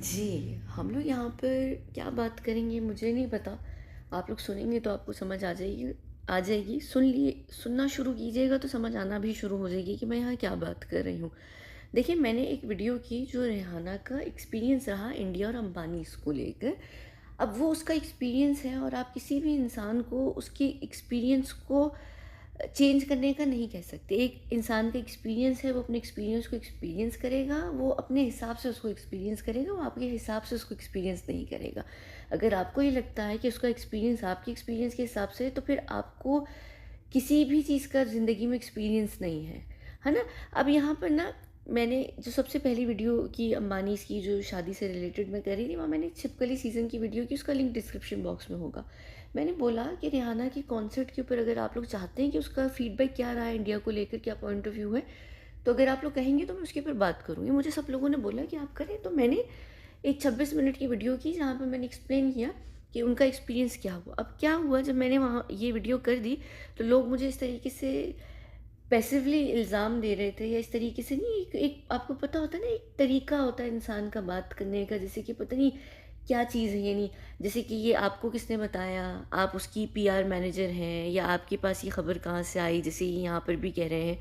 जी, हम लोग यहाँ पर क्या बात करेंगे मुझे नहीं पता। आप लोग सुनेंगे तो आपको समझ आ जाएगी। सुनना शुरू कीजिएगा तो समझ आना भी शुरू हो जाएगी कि मैं यहाँ क्या बात कर रही हूँ। देखिए, मैंने एक वीडियो की जो रिहाना का एक्सपीरियंस रहा इंडिया और अंबानीज़ को लेकर। अब वो उसका एक्सपीरियंस है और आप किसी भी इंसान को उसके एक्सपीरियंस को चेंज करने का नहीं कह सकते। एक इंसान का एक्सपीरियंस है, वो अपने एक्सपीरियंस को एक्सपीरियंस करेगा, वो अपने हिसाब से उसको एक्सपीरियंस करेगा, वो आपके हिसाब से उसको एक्सपीरियंस नहीं करेगा। अगर आपको ये लगता है कि उसका एक्सपीरियंस आपके एक्सपीरियंस के हिसाब से है, तो फिर आपको किसी भी चीज़ का ज़िंदगी में एक्सपीरियंस नहीं है ना? अब यहाँ पर ना मैंने जो सबसे पहली वीडियो की अंबानीज़ की जो शादी से रिलेटेड मैं कर रही थी, वहाँ मैंने छिपकली सीज़न की वीडियो की, उसका लिंक डिस्क्रिप्शन बॉक्स में होगा। मैंने बोला कि रिहाना के कॉन्सर्ट के ऊपर अगर आप लोग चाहते हैं कि उसका फीडबैक क्या रहा है इंडिया को लेकर, क्या पॉइंट ऑफ व्यू है, तो अगर आप लोग कहेंगे तो मैं उसके ऊपर बात करूँगी। मुझे सब लोगों ने बोला कि आप करें, तो मैंने एक 26 मिनट की वीडियो की जहाँ पे मैंने एक्सप्लेन किया कि उनका एक्सपीरियंस क्या हुआ। अब क्या हुआ, जब मैंने वहाँ ये वीडियो कर दी तो लोग मुझे इस तरीके से पैसिवली इल्ज़ाम दे रहे थे, या इस तरीके से नहीं, एक आपको पता होता है ना, एक तरीका होता है इंसान का बात करने का, जैसे कि पता नहीं क्या चीज़ है, यानी जैसे कि ये आपको किसने बताया, आप उसकी पीआर मैनेजर हैं, या आपके पास ये खबर कहाँ से आई, जैसे ये यहाँ पर भी कह रहे हैं।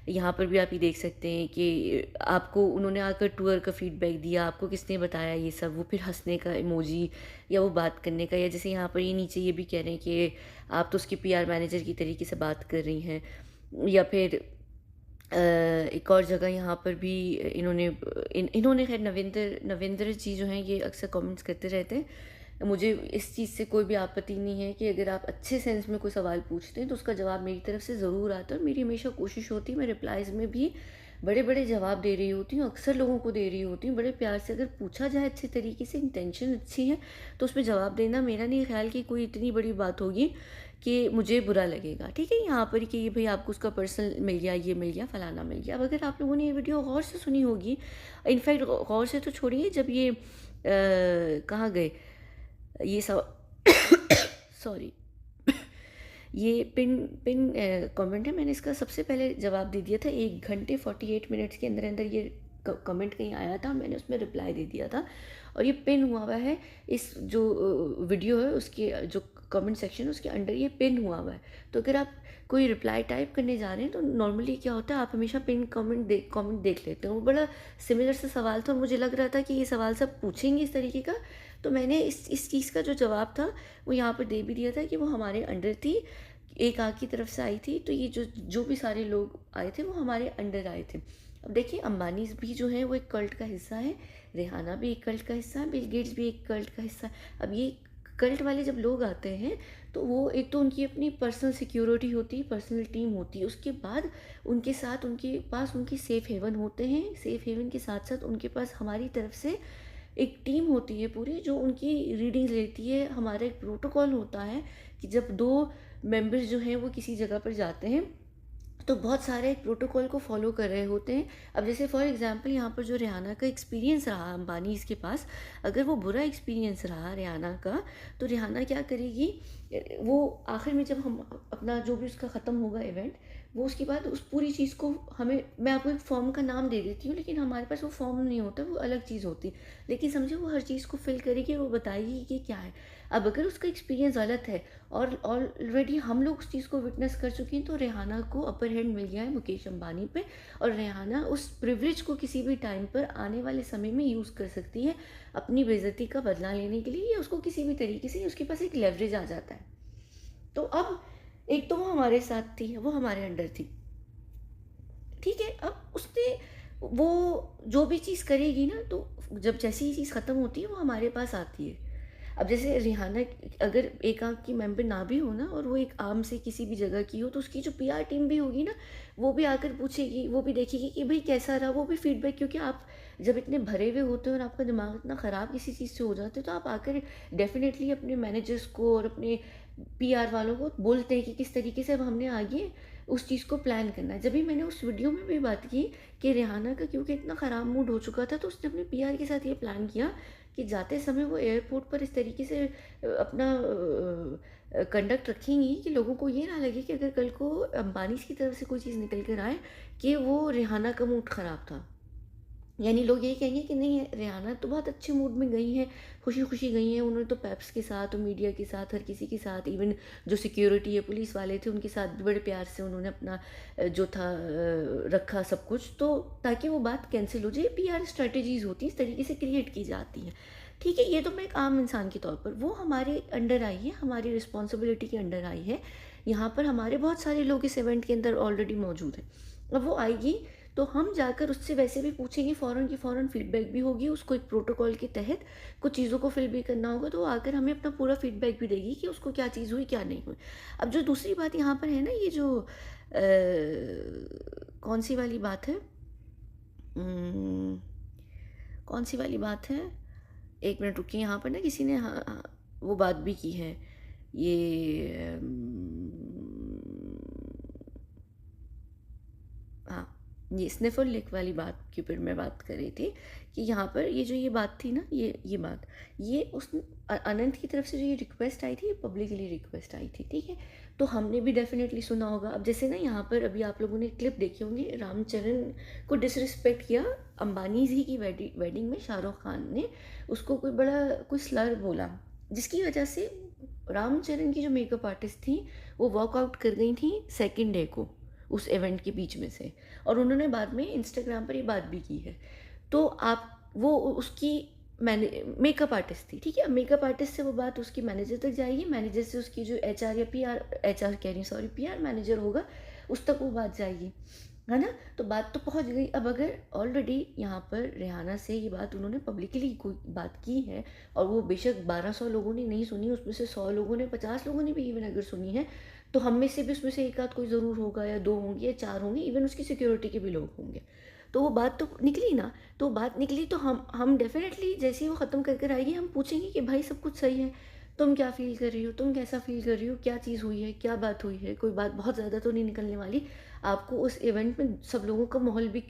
यहाँ पर भी आप ये देख सकते हैं कि आपको उन्होंने आकर टूर का फीडबैक दिया, आपको किसने बताया ये सब, वो फिर हंसने का इमोजी, या वो बात करने का, या जैसे यहाँ पर ये नीचे ये भी कह रहे हैं कि आप तो उसकी पीआर मैनेजर की तरीके से बात कर रही हैं। या फिर एक और जगह यहाँ पर भी इन्होंने खैर नविंदर जी जो हैं, ये अक्सर कमेंट्स करते रहते हैं। मुझे इस चीज़ से कोई भी आपत्ति नहीं है कि अगर आप अच्छे सेंस में कोई सवाल पूछते हैं तो उसका जवाब मेरी तरफ से ज़रूर आता है, और मेरी हमेशा कोशिश होती है मैं रिप्लाइज़ में भी बड़े बड़े जवाब दे रही होती हूँ, अक्सर लोगों को दे रही होती हूँ बड़े प्यार से। अगर पूछा जाए अच्छे तरीके से, इंटेंशन अच्छी है, तो उसमें जवाब देना मेरा नहीं ख्याल कि कोई इतनी बड़ी बात होगी कि मुझे बुरा लगेगा। ठीक है, यहाँ पर कि ये भाई आपको उसका पर्सनल मिल गया, ये मिल गया, फलाना मिल गया। अब अगर आप लोगों ने ये वीडियो गौर से सुनी होगी, इनफैक्ट गौर से तो छोड़िए, जब ये कहाँ गए ये सब सॉरी ये पिन पिन कमेंट है, मैंने इसका सबसे पहले जवाब दे दिया था 1 घंटे 48 मिनट्स के अंदर अंदर। ये कमेंट कहीं आया था, मैंने उसमें रिप्लाई दे दिया था, और ये पिन हुआ है। इस जो वीडियो है उसके जो कमेंट सेक्शन है उसके अंडर ये पिन हुआ है। तो अगर आप कोई रिप्लाई टाइप करने जा रहे हैं तो नॉर्मली क्या होता है, आप हमेशा पिन कमेंट देख लेते हो। वो बड़ा सिमिलर सा सवाल था और मुझे लग रहा था कि ये सवाल सब पूछेंगे इस तरीके का, तो मैंने इस चीज़ का जो जवाब था वो यहाँ पर दे भी दिया था कि वो हमारे अंडर थी, एक आग की तरफ से आई थी। तो ये जो जो भी सारे लोग आए थे वो हमारे अंडर आए थे। अब देखिए, अंबानी भी जो है वो एक कल्ट का हिस्सा है, रिहाना भी एक कल्ट का हिस्सा है, बिल गेट्स भी एक कल्ट का हिस्सा है। अब ये कल्ट वाले जब लोग आते हैं तो वो एक तो उनकी अपनी पर्सनल सिक्योरिटी होती है, पर्सनल टीम होती है, उसके बाद उनके साथ उनके पास उनकी सेफ़ हेवन होते हैं। सेफ़ हेवन के साथ साथ उनके पास हमारी तरफ से एक टीम होती है पूरी, जो उनकी रीडिंग्स लेती है। हमारा एक प्रोटोकॉल होता है कि जब 2 मेंबर्स जो हैं वो किसी जगह पर जाते हैं तो बहुत सारे एक प्रोटोकॉल को फॉलो कर रहे होते हैं। अब जैसे फॉर एग्जांपल यहाँ पर जो रिहाना का एक्सपीरियंस रहा अंबानी इसके पास, अगर वो बुरा एक्सपीरियंस रहा रिहाना का, तो रिहाना क्या करेगी, वो आखिर में जब हम अपना जो भी उसका ख़त्म होगा इवेंट, वो उसके बाद उस पूरी चीज़ को हमें, मैं आपको एक फॉर्म का नाम दे देती हूँ, लेकिन हमारे पास वो फॉर्म नहीं होता, वो अलग चीज़ होती। लेकिन समझे, वो हर चीज़ को फिल करेगी और वो बताएगी कि क्या है। अब अगर उसका एक्सपीरियंस गलत है और ऑलरेडी हम लोग उस चीज़ को विटनेस कर चुके हैं, तो रिहाना को अपर हैंड मिल गया है मुकेश अंबानी पे, और रिहाना उस प्रिविलेज को किसी भी टाइम पर आने वाले समय में यूज़ कर सकती है अपनी बेइज्जती का बदला लेने के लिए, या उसको किसी भी तरीके से उसके पास एक लेवरेज आ जाता है। तो अब एक तो वो हमारे साथ थी, वो हमारे अंडर थी, ठीक है। अब उसने वो जो भी चीज़ करेगी ना, तो जब जैसे ही चीज़ ख़त्म होती है वो हमारे पास आती है। अब जैसे रिहाना अगर एक आंख की मेंबर ना भी हो ना, और वो एक आर्म से किसी भी जगह की हो, तो उसकी जो पीआर टीम भी होगी ना, वो भी आकर पूछेगी, वो भी देखेगी कि भाई कैसा रहा, वो भी फीडबैक। क्योंकि आप जब इतने भरे हुए होते हो और आपका दिमाग इतना ख़राब किसी चीज़ से हो जाता है, तो आप आकर डेफिनेटली अपने मैनेजर्स को और अपने पीआर वालों को बोलते हैं कि किस तरीके से अब हमने आगे उस चीज़ को प्लान करना है। जब भी मैंने उस वीडियो में भी बात की कि रिहाना का क्योंकि इतना ख़राब मूड हो चुका था, तो उसने अपने पीआर के साथ ये प्लान किया कि जाते समय वो एयरपोर्ट पर इस तरीके से अपना कंडक्ट रखेंगी कि लोगों को ये ना लगे कि अगर कल को अंबानी की तरफ से कोई चीज़ निकल कर आए कि वो रिहाना का मूड ख़राब था। यानी लोग यही कहेंगे कि नहीं रेहाना तो बहुत अच्छे मूड में गई हैं, खुशी खुशी गई हैं, उन्होंने तो पेप्स के साथ और मीडिया के साथ हर किसी के साथ, इवन जो सिक्योरिटी है पुलिस वाले थे उनके साथ भी बड़े प्यार से उन्होंने अपना जो था रखा सब कुछ, तो ताकि वो बात कैंसिल हो जाए। पीआर स्ट्रेटजीज होती हैं, इस तरीके से क्रिएट की जाती हैं। ठीक है, ये तो मैं एक आम इंसान के तौर पर, वो हमारे अंडर आई है, हमारी रिस्पॉन्सिबिलिटी के अंडर आई है। यहाँ पर हमारे बहुत सारे लोग इस इवेंट के अंदर ऑलरेडी मौजूद हैं। अब वो आएगी तो हम जाकर उससे वैसे भी पूछेंगे, फ़ौरन की फ़ौरन फीडबैक भी होगी, उसको एक प्रोटोकॉल के तहत कुछ चीज़ों को फिल भी करना होगा, तो वो आकर हमें अपना पूरा फीडबैक भी देगी कि उसको क्या चीज़ हुई क्या नहीं हुई। अब जो दूसरी बात यहाँ पर है ना, ये जो कौन सी वाली बात है, उम, कौन सी वाली बात है, एक मिनट रुकिए, यहाँ पर ना किसी ने हाँ हाँ वो बात भी की है, ये हाँ, ये स्निफ़र लिक वाली बात के ऊपर मैं बात कर रही थी कि यहाँ पर ये जो ये बात थी ना, ये बात, ये उस अनंत की तरफ से जो ये रिक्वेस्ट आई थी, ये पब्लिकली रिक्वेस्ट आई थी, ठीक है? तो हमने भी डेफ़िनेटली सुना होगा। अब जैसे ना यहाँ पर अभी आप लोगों ने क्लिप देखी होंगी, रामचरण को डिसरिस्पेक्ट किया अंबानी जी की वेडिंग में, शाहरुख खान ने उसको कोई बड़ा कोई स्लर बोला, जिसकी वजह से रामचरण की जो मेकअप आर्टिस्ट थी, वो वॉकआउट कर गई थी सेकंड डे को उस इवेंट के बीच में से, और उन्होंने बाद में इंस्टाग्राम पर ये बात भी की है। तो आप वो उसकी मैने मेकअप आर्टिस्ट थी, ठीक है? मेकअप आर्टिस्ट से वो बात उसकी मैनेजर तक जाएगी, मैनेजर से उसकी जो एचआर या पीआर, एचआर कह रही हूँ सॉरी, पीआर मैनेजर होगा, उस तक वो बात जाएगी, है ना? तो बात तो पहुंच गई। अब अगर ऑलरेडी यहाँ पर रेहाना से ये बात उन्होंने पब्लिकली कोई बात की है, और वो बेशक 1200 लोगों ने नहीं सुनी, उसमें से 100 लोगों ने, 50 लोगों ने भी इवन अगर सुनी है, तो हम में से भी उसमें से एक आध कोई ज़रूर होगा, या 2 होंगे या 4 होंगे, इवन उसकी सिक्योरिटी के भी लोग होंगे। तो वो बात तो निकली ना, तो बात निकली तो हम डेफ़िनेटली जैसे ही वो ख़त्म कर कर आएगी, हम पूछेंगे कि भाई सब कुछ सही है, तुम क्या फ़ील कर रही हो? तुम कैसा फ़ील कर रही हो? क्या चीज़ हुई है? क्या बात हुई है? कोई बात बहुत ज़्यादा तो नहीं निकलने वाली। आपको उस इवेंट में सब लोगों का माहौल भी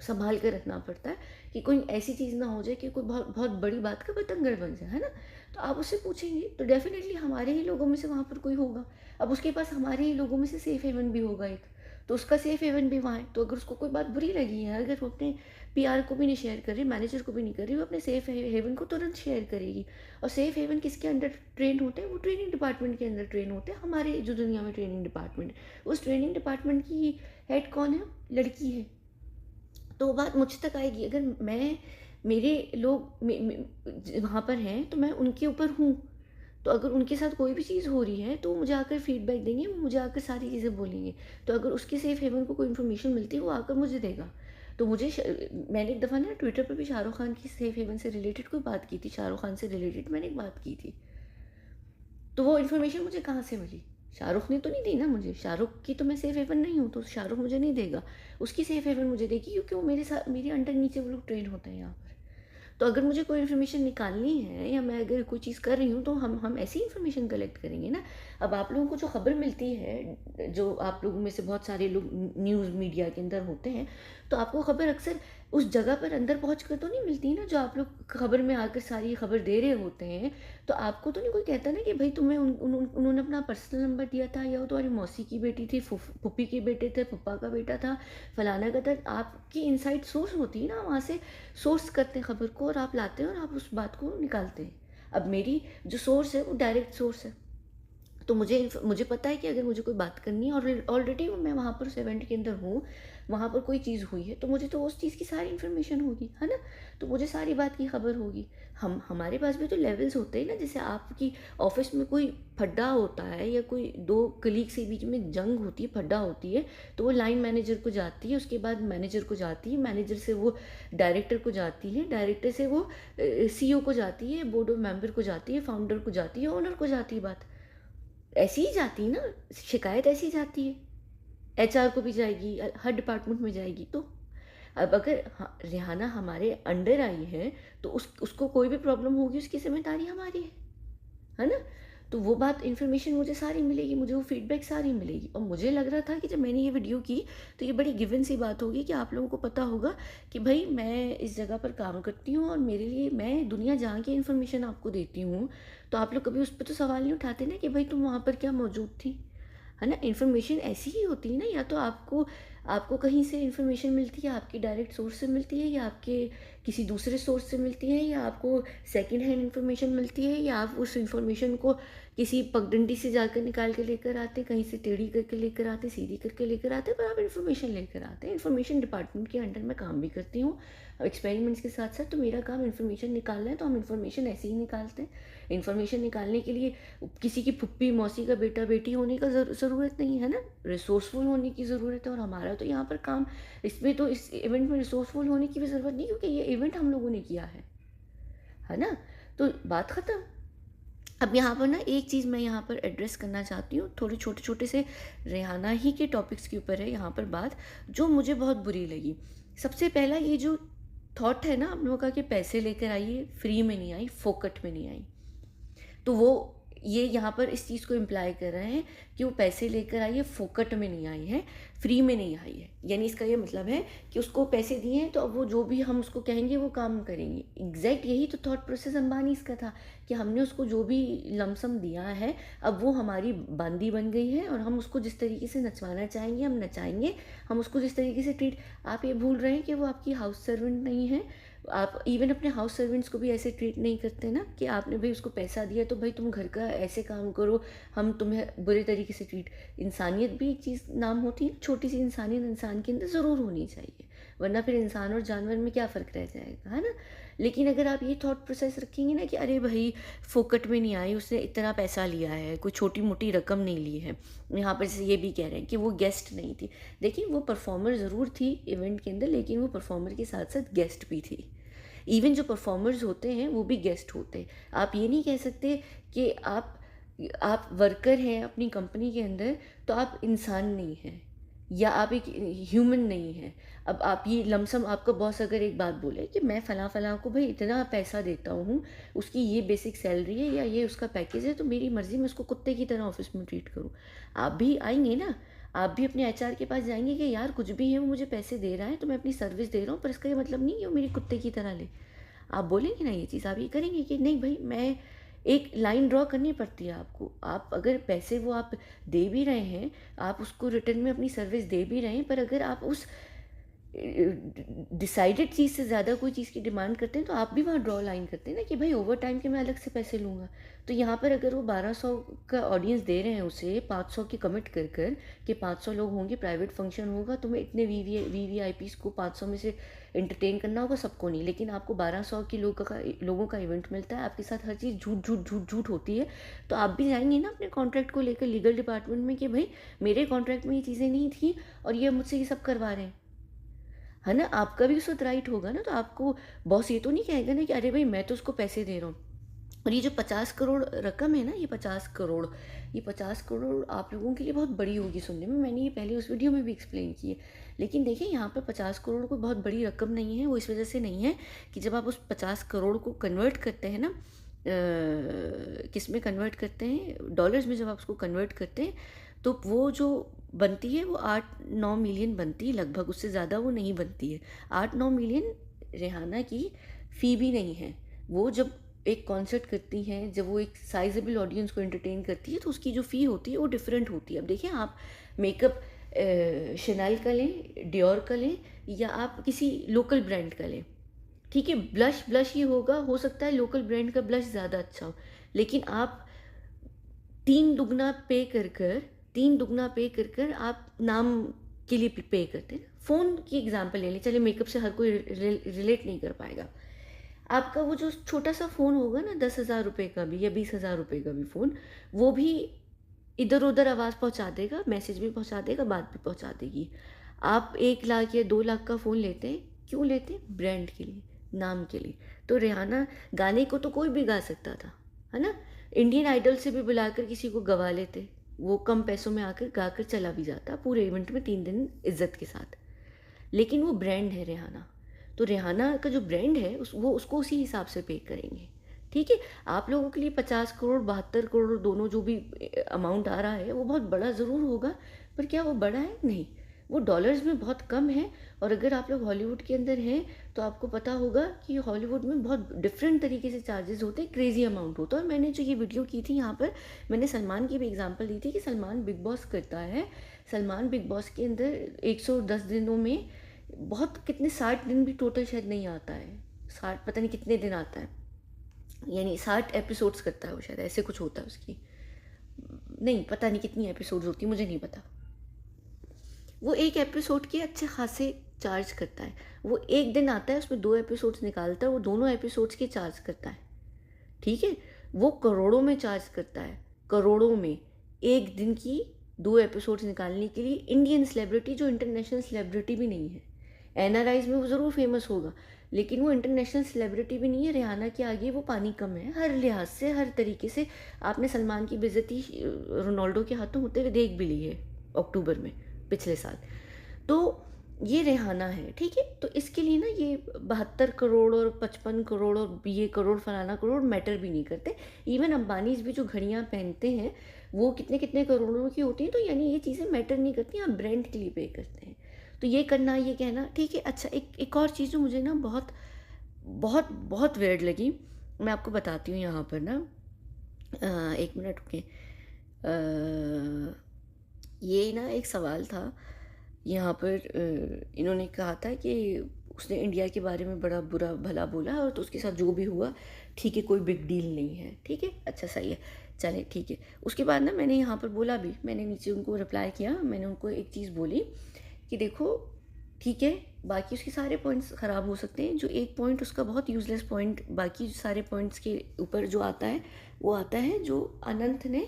सँभाल के रखना पड़ता है कि कोई ऐसी चीज़ ना हो जाए कि कोई बहुत बहुत बड़ी बात का बतंगड़ बन जाए, है ना? तो आप उससे पूछेंगे तो डेफ़िनेटली हमारे ही लोगों में से वहाँ पर कोई होगा। अब उसके पास हमारे ही लोगों में से सेफ़ हेवन भी होगा एक, तो उसका सेफ़ हेवन भी वहाँ है। तो अगर उसको कोई बात बुरी लगी है, अगर वो अपने पीआर को भी नहीं शेयर कर रही, मैनेजर को भी नहीं कर रही, वो अपने सेफ़ हेवन को तुरंत शेयर करेगी। और सेफ़ हेवन किसके अंडर ट्रेन होते हैं? वो ट्रेनिंग डिपार्टमेंट के अंदर ट्रेन होते हैं, हमारे जो दुनिया में ट्रेनिंग डिपार्टमेंट। उस ट्रेनिंग डिपार्टमेंट की हेड कौन है? लड़की है। तो वो बात मुझ तक आएगी, अगर मैं, मेरे लोग वहाँ पर हैं तो मैं उनके ऊपर हूँ, तो अगर उनके साथ कोई भी चीज़ हो रही है तो वो मुझे आकर फीडबैक देंगे, वो मुझे आकर सारी चीज़ें बोलेंगे। तो अगर उसके सेफ हेवन को कोई इन्फॉर्मेशन मिलती है, वो आकर मुझे देगा। तो मैंने एक दफ़ा ना ट्विटर पे भी शाहरुख खान की सेफ हेवन से रिलेटेड कोई बात की थी, शाहरुख खान से रिलेटेड मैंने एक बात की थी, तो वो इन्फॉर्मेशन मुझे कहाँ से मिली? शाहरुख ने तो नहीं दी ना मुझे, शाहरुख की तो मैं सेफ हेवन नहीं हूँ, तो शाहरुख मुझे नहीं देगा। उसकी सेफ हेवन मुझे देगी, क्योंकि वो मेरे साथ, मेरे अंडर नीचे वो लोग ट्रेन होते हैं यहाँ पर। तो अगर मुझे कोई इन्फॉर्मेशन निकालनी है, या मैं अगर कोई चीज़ कर रही हूँ, तो हम ऐसी इन्फॉर्मेशन कलेक्ट करेंगे ना। अब आप लोगों को जो खबर मिलती है, जो आप लोगों में से बहुत सारे लोग न्यूज़ मीडिया के अंदर होते हैं, तो आपको खबर अक्सर उस जगह पर अंदर पहुँच कर तो नहीं मिलती ना, जो आप लोग खबर में आकर सारी खबर दे रहे होते हैं। तो आपको तो नहीं कोई कहता ना कि भाई तुम्हें उन्होंने अपना पर्सनल नंबर दिया था, या वो तुम्हारी मौसी की बेटी थी, फूफी के बेटे थे, पप्पा का बेटा था, फलाना का था। आपकी इनसाइड सोर्स होती है ना, वहाँ से सोर्स करते हैं खबर को, और आप लाते हैं और आप उस बात को निकालते हैं। अब मेरी जो सोर्स है वो डायरेक्ट सोर्स है, तो मुझे पता है कि अगर मुझे कोई बात करनी है, और ऑलरेडी मैं वहाँ पर उस इवेंट के अंदर हूँ, वहाँ पर कोई चीज़ हुई है, तो मुझे तो उस चीज़ की सारी इन्फॉर्मेशन होगी, है ना? तो मुझे सारी बात की खबर होगी। हमारे पास भी तो लेवल्स होते हैं ना, जैसे आपकी ऑफिस में कोई फड्डा होता है, या कोई दो कलीग्स के बीच में जंग होती है, फड्डा होती है, तो वो लाइन मैनेजर को जाती है, उसके बाद मैनेजर को जाती है, मैनेजर से वो डायरेक्टर को जाती है, डायरेक्टर से वो सीईओ को जाती है, बोर्ड ऑफ मेंबर को जाती है, फाउंडर को जाती है, ओनर को जाती है बात। ऐसी ही जाती है ना, शिकायत ऐसी जाती है, एचआर को भी जाएगी, हर डिपार्टमेंट में जाएगी। तो अब अगर रेहाना हमारे अंडर आई है, तो उसको कोई भी प्रॉब्लम होगी, उसकी जिम्मेदारी हमारी है ना? तो वो बात इन्फॉर्मेशन मुझे सारी मिलेगी, मुझे वो फीडबैक सारी मिलेगी। और मुझे लग रहा था कि जब मैंने ये वीडियो की, तो ये बड़ी गिवन सी बात होगी कि आप लोगों को पता होगा कि भाई मैं इस जगह पर काम करती हूँ, और मेरे लिए मैं दुनिया जहाँ की इन्फॉर्मेशन आपको देती हूँ, तो आप लोग कभी उस पर तो सवाल नहीं उठाते ना कि भाई तुम वहाँ पर क्या मौजूद थी, है ना। इन्फॉर्मेशन ऐसी ही होती है ना, या तो आपको आपको कहीं से इन्फॉर्मेशन मिलती है, आपकी डायरेक्ट सोर्स से मिलती है, या आपके किसी दूसरे सोर्स से मिलती है, या आपको सेकंड हैंड इन्फॉर्मेशन मिलती है, या आप उस इन्फॉर्मेशन को किसी पगडंडी से जाकर निकाल के लेकर आते, कहीं से टेढ़ी करके लेकर आते, सीधी करके लेकर आते, पर आप इन्फॉर्मेशन लेकर आते हैं। इन्फॉर्मेशन डिपार्टमेंट के अंडर में काम भी करती हूँ एक्सपेरिमेंट्स के साथ साथ, तो मेरा काम इन्फॉर्मेशन निकालना है, तो हम इन्फॉर्मेशन ऐसे ही निकालते हैं। इन्फॉर्मेशन निकालने के लिए किसी की फुप्पी मौसी का बेटा बेटी होने का ज़रूरत नहीं है ना, रिसोर्सफुल होने की ज़रूरत है। और हमारा तो यहाँ पर काम, इसमें तो इस इवेंट में रिसोर्सफुल होने की भी ज़रूरत नहीं, क्योंकि ये इवेंट हम लोगों ने किया है ना। तो बात ख़त्म। अब यहाँ पर ना एक चीज़ मैं यहाँ पर एड्रेस करना चाहती हूँ, थोड़े छोटे छोटे से रेहाना ही के टॉपिक्स के ऊपर है यहाँ पर बात, जो मुझे बहुत बुरी लगी। सबसे पहला ये जो थॉट है ना आप लोगों का कि पैसे लेकर आइए, फ्री में नहीं आई, फोकट में नहीं आई, तो वो ये यहाँ पर इस चीज़ को इम्प्लाई कर रहे हैं कि वो पैसे लेकर आई है, फोकट में नहीं आई है, फ्री में नहीं आई है। यानी इसका ये मतलब है कि उसको पैसे दिए हैं तो अब वो जो भी हम उसको कहेंगे वो काम करेंगे। एग्जैक्ट यही तो थॉट प्रोसेस अंबानी इसका था कि हमने उसको जो भी लमसम दिया है, अब वो हमारी बंदी बन गई है और हम उसको जिस तरीके से नचवाना चाहेंगे हम नचाएंगे, हम उसको जिस तरीके से ट्रीट। आप ये भूल रहे हैं कि वो आपकी हाउस सर्वेंट नहीं है। आप इवन अपने हाउस सर्वेंट्स को भी ऐसे ट्रीट नहीं करते ना कि आपने भाई उसको पैसा दिया तो भाई तुम घर का ऐसे काम करो, हम तुम्हें बुरे तरीके से ट्रीट। इंसानियत भी एक चीज़ नाम होती है, छोटी सी इंसानियत इंसान के अंदर ज़रूर होनी चाहिए, वरना फिर इंसान और जानवर में क्या फ़र्क रह जाएगा, है ना। लेकिन अगर आप ये थॉट प्रोसेस रखेंगे ना कि अरे भाई फोकट में नहीं आई, उसने इतना पैसा लिया है, कोई छोटी मोटी रकम नहीं ली है। यहाँ पर जैसे ये भी कह रहे हैं कि वो गेस्ट नहीं थी, देखिए वो परफॉर्मर ज़रूर थी इवेंट के अंदर, लेकिन वो परफॉर्मर के साथ साथ गेस्ट भी थी। इवन जो परफॉर्मर्स होते हैं वो भी गेस्ट होते हैं। आप ये नहीं कह सकते कि आप वर्कर हैं अपनी कंपनी के अंदर तो आप इंसान नहीं हैं या आप एक ह्यूमन नहीं हैं। अब आप ये लमसम, आपका बॉस अगर एक बात बोले कि मैं फ़लाँ फ़लाँ को भाई इतना पैसा देता हूँ, उसकी ये बेसिक सैलरी है या ये उसका पैकेज है, तो मेरी मर्ज़ी में उसको कुत्ते की तरह ऑफिस में ट्रीट करूँ। आप भी आएंगे ना, आप भी अपने एचआर के पास जाएंगे कि यार कुछ भी है वो मुझे पैसे दे रहा है तो मैं अपनी सर्विस दे रहा हूँ, पर इसका ये मतलब नहीं कि वो मेरी कुत्ते की तरह ले। आप बोलेंगे ना ये चीज़, आप ये करेंगे कि नहीं भाई, मैं एक लाइन ड्रॉ करनी पड़ती है आपको। आप अगर पैसे वो आप दे भी रहे हैं, आप उसको रिटर्न में अपनी सर्विस दे भी रहे हैं, पर अगर आप उस डिसाइडेड चीज़ से ज़्यादा कोई चीज़ की डिमांड करते हैं तो आप भी वहाँ ड्रॉ लाइन करते हैं ना कि भाई ओवर टाइम के मैं अलग से पैसे लूँगा। तो यहाँ पर अगर वो 1200 का ऑडियंस दे रहे हैं उसे 500 की कमिट कर कर कि 500 लोग होंगे, प्राइवेट फंक्शन होगा, तुम्हें इतने वीवीआईपीज़ को 500 में से एंटरटेन करना होगा, सबको नहीं, लेकिन आपको 1200 की लोगों का इवेंट मिलता है, आपके साथ हर चीज़ झूठ झूठ झूठ झूठ होती है, तो आप भी जाएंगे ना अपने कॉन्ट्रैक्ट को लेकर लीगल डिपार्टमेंट में कि भाई मेरे कॉन्ट्रैक्ट में ये चीज़ें नहीं थी और ये मुझसे ये सब करवा रहे हैं, है ना। आपका भी उस वक्त राइट होगा ना। तो आपको बॉस ये तो नहीं कहेगा ना कि अरे भाई मैं तो उसको पैसे दे रहा हूँ। और ये जो 50 करोड़ रकम है ना, ये 50 करोड़ आप लोगों के लिए बहुत बड़ी होगी सुनने में, मैंने ये पहले उस वीडियो में भी एक्सप्लेन की है। लेकिन देखिए यहाँ पर 50 करोड़ कोई बहुत बड़ी रकम नहीं है। वो इस वजह से नहीं है कि जब आप उस 50 करोड़ को कन्वर्ट करते हैं ना, किस में कन्वर्ट करते हैं, डॉलर्स में, जब आप उसको कन्वर्ट करते हैं तो वो जो बनती है वो 8-9 मिलियन बनती है लगभग, उससे ज़्यादा वो नहीं बनती है। 8-9 मिलियन रेहाना की फ़ी भी नहीं है। वो जब एक कॉन्सर्ट करती हैं, जब वो एक साइजेबल ऑडियंस को एंटरटेन करती है तो उसकी जो फ़ी होती है वो डिफरेंट होती है। अब देखिए आप मेकअप शैनल का लें, डियोर का लें, या आप किसी लोकल ब्रांड का लें, ठीक है, ब्लश ही होगा, हो सकता है लोकल ब्रांड का ब्लश ज़्यादा अच्छा हो, लेकिन आप तीन दुगना पे कर आप नाम के लिए पे करते हैं। फ़ोन की एग्जांपल ले लें, चलिए मेकअप से हर कोई रिलेट नहीं कर पाएगा। आपका वो जो छोटा सा फ़ोन होगा ना, 10,000 रुपये का भी या 20,000 रुपये का भी फ़ोन, वो भी इधर उधर आवाज़ पहुंचा देगा, मैसेज भी पहुंचा देगा, बात भी पहुंचा देगी। आप 1 लाख या 2 लाख का फ़ोन लेते हैं, क्यों लेते हैं? ब्रांड के लिए, नाम के लिए। तो रेहाना गाने को तो कोई भी गा सकता था, है ना। इंडियन आइडल से भी बुलाकर किसी को गवा लेते, वो कम पैसों में आकर गाकर चला भी जाता पूरे इवेंट में 3 दिन इज्जत के साथ। लेकिन वो ब्रांड है रेहाना, तो रेहाना का जो ब्रांड है वो उसको उसी हिसाब से पे करेंगे, ठीक है। आप लोगों के लिए 50 करोड़ 72 करोड़ दोनों जो भी अमाउंट आ रहा है वो बहुत बड़ा ज़रूर होगा, पर क्या वो बड़ा है? नहीं। वो डॉलर्स में बहुत कम है। और अगर आप लोग हॉलीवुड के अंदर हैं तो आपको पता होगा कि हॉलीवुड में बहुत डिफरेंट तरीके से चार्जेस होते हैं, क्रेजी अमाउंट होता है। और मैंने जो ये वीडियो की थी यहाँ पर मैंने सलमान की भी एग्जांपल दी थी कि सलमान बिग बॉस करता है। सलमान बिग बॉस के अंदर 110 दिनों में बहुत कितने 60 दिन भी टोटल शायद नहीं आता है, 60 पता नहीं कितने दिन आता है, यानी 60 एपिसोड्स करता है वो, शायद ऐसे कुछ होता है उसकी, नहीं पता नहीं कितनी एपिसोड्स होती, मुझे नहीं पता। वो एक एपिसोड के अच्छे खासे चार्ज करता है। वो एक दिन आता है उसमें 2 एपिसोड्स निकालता है, वो दोनों एपिसोड्स के चार्ज करता है, ठीक है। वो करोड़ों में चार्ज करता है, करोड़ों में, एक दिन की 2 एपिसोड्स निकालने के लिए। इंडियन सेलिब्रिटी जो इंटरनेशनल सेलिब्रिटी भी नहीं है, एनआरआईज में वो ज़रूर फेमस होगा लेकिन वो इंटरनेशनल सेलिब्रिटी भी नहीं है। रिहाना के आगे वो पानी कम है हर लिहाज से, हर तरीके से। आपने सलमान की बेइज्जती रोनाल्डो के हाथों होते हुए देख भी ली है अक्टूबर में पिछले साल। तो ये रिहाना है, ठीक है। तो इसके लिए ना ये 72 करोड़ और 55 करोड़ और ये करोड़ फलाना करोड़ मैटर भी नहीं करते। इवन अंबानीज भी जो घड़ियाँ पहनते हैं वो कितने कितने करोड़ों की होती हैं, तो यानी ये चीज़ें मैटर नहीं करती, आप ब्रांड के लिए पे करते हैं। तो ये करना, ये कहना, ठीक है। अच्छा, एक और चीज़ जो मुझे ना बहुत बहुत बहुत वियर्ड लगी, मैं आपको बताती हूँ यहाँ पर ना। एक मिनट रुकें। ये ना एक सवाल था यहाँ पर, इन्होंने कहा था कि उसने इंडिया के बारे में बड़ा बुरा भला बोला और तो उसके साथ जो भी हुआ ठीक है, कोई बिग डील नहीं है, ठीक है, अच्छा सही है, चले ठीक है। उसके बाद ना मैंने यहाँ पर बोला भी, मैंने नीचे उनको रिप्लाई किया, मैंने उनको एक चीज़ बोली कि देखो ठीक है, बाकी उसके सारे पॉइंट्स ख़राब हो सकते हैं, जो एक पॉइंट उसका बहुत यूज़लेस पॉइंट बाकी सारे पॉइंट्स के ऊपर जो आता है वो आता है जो अनंत ने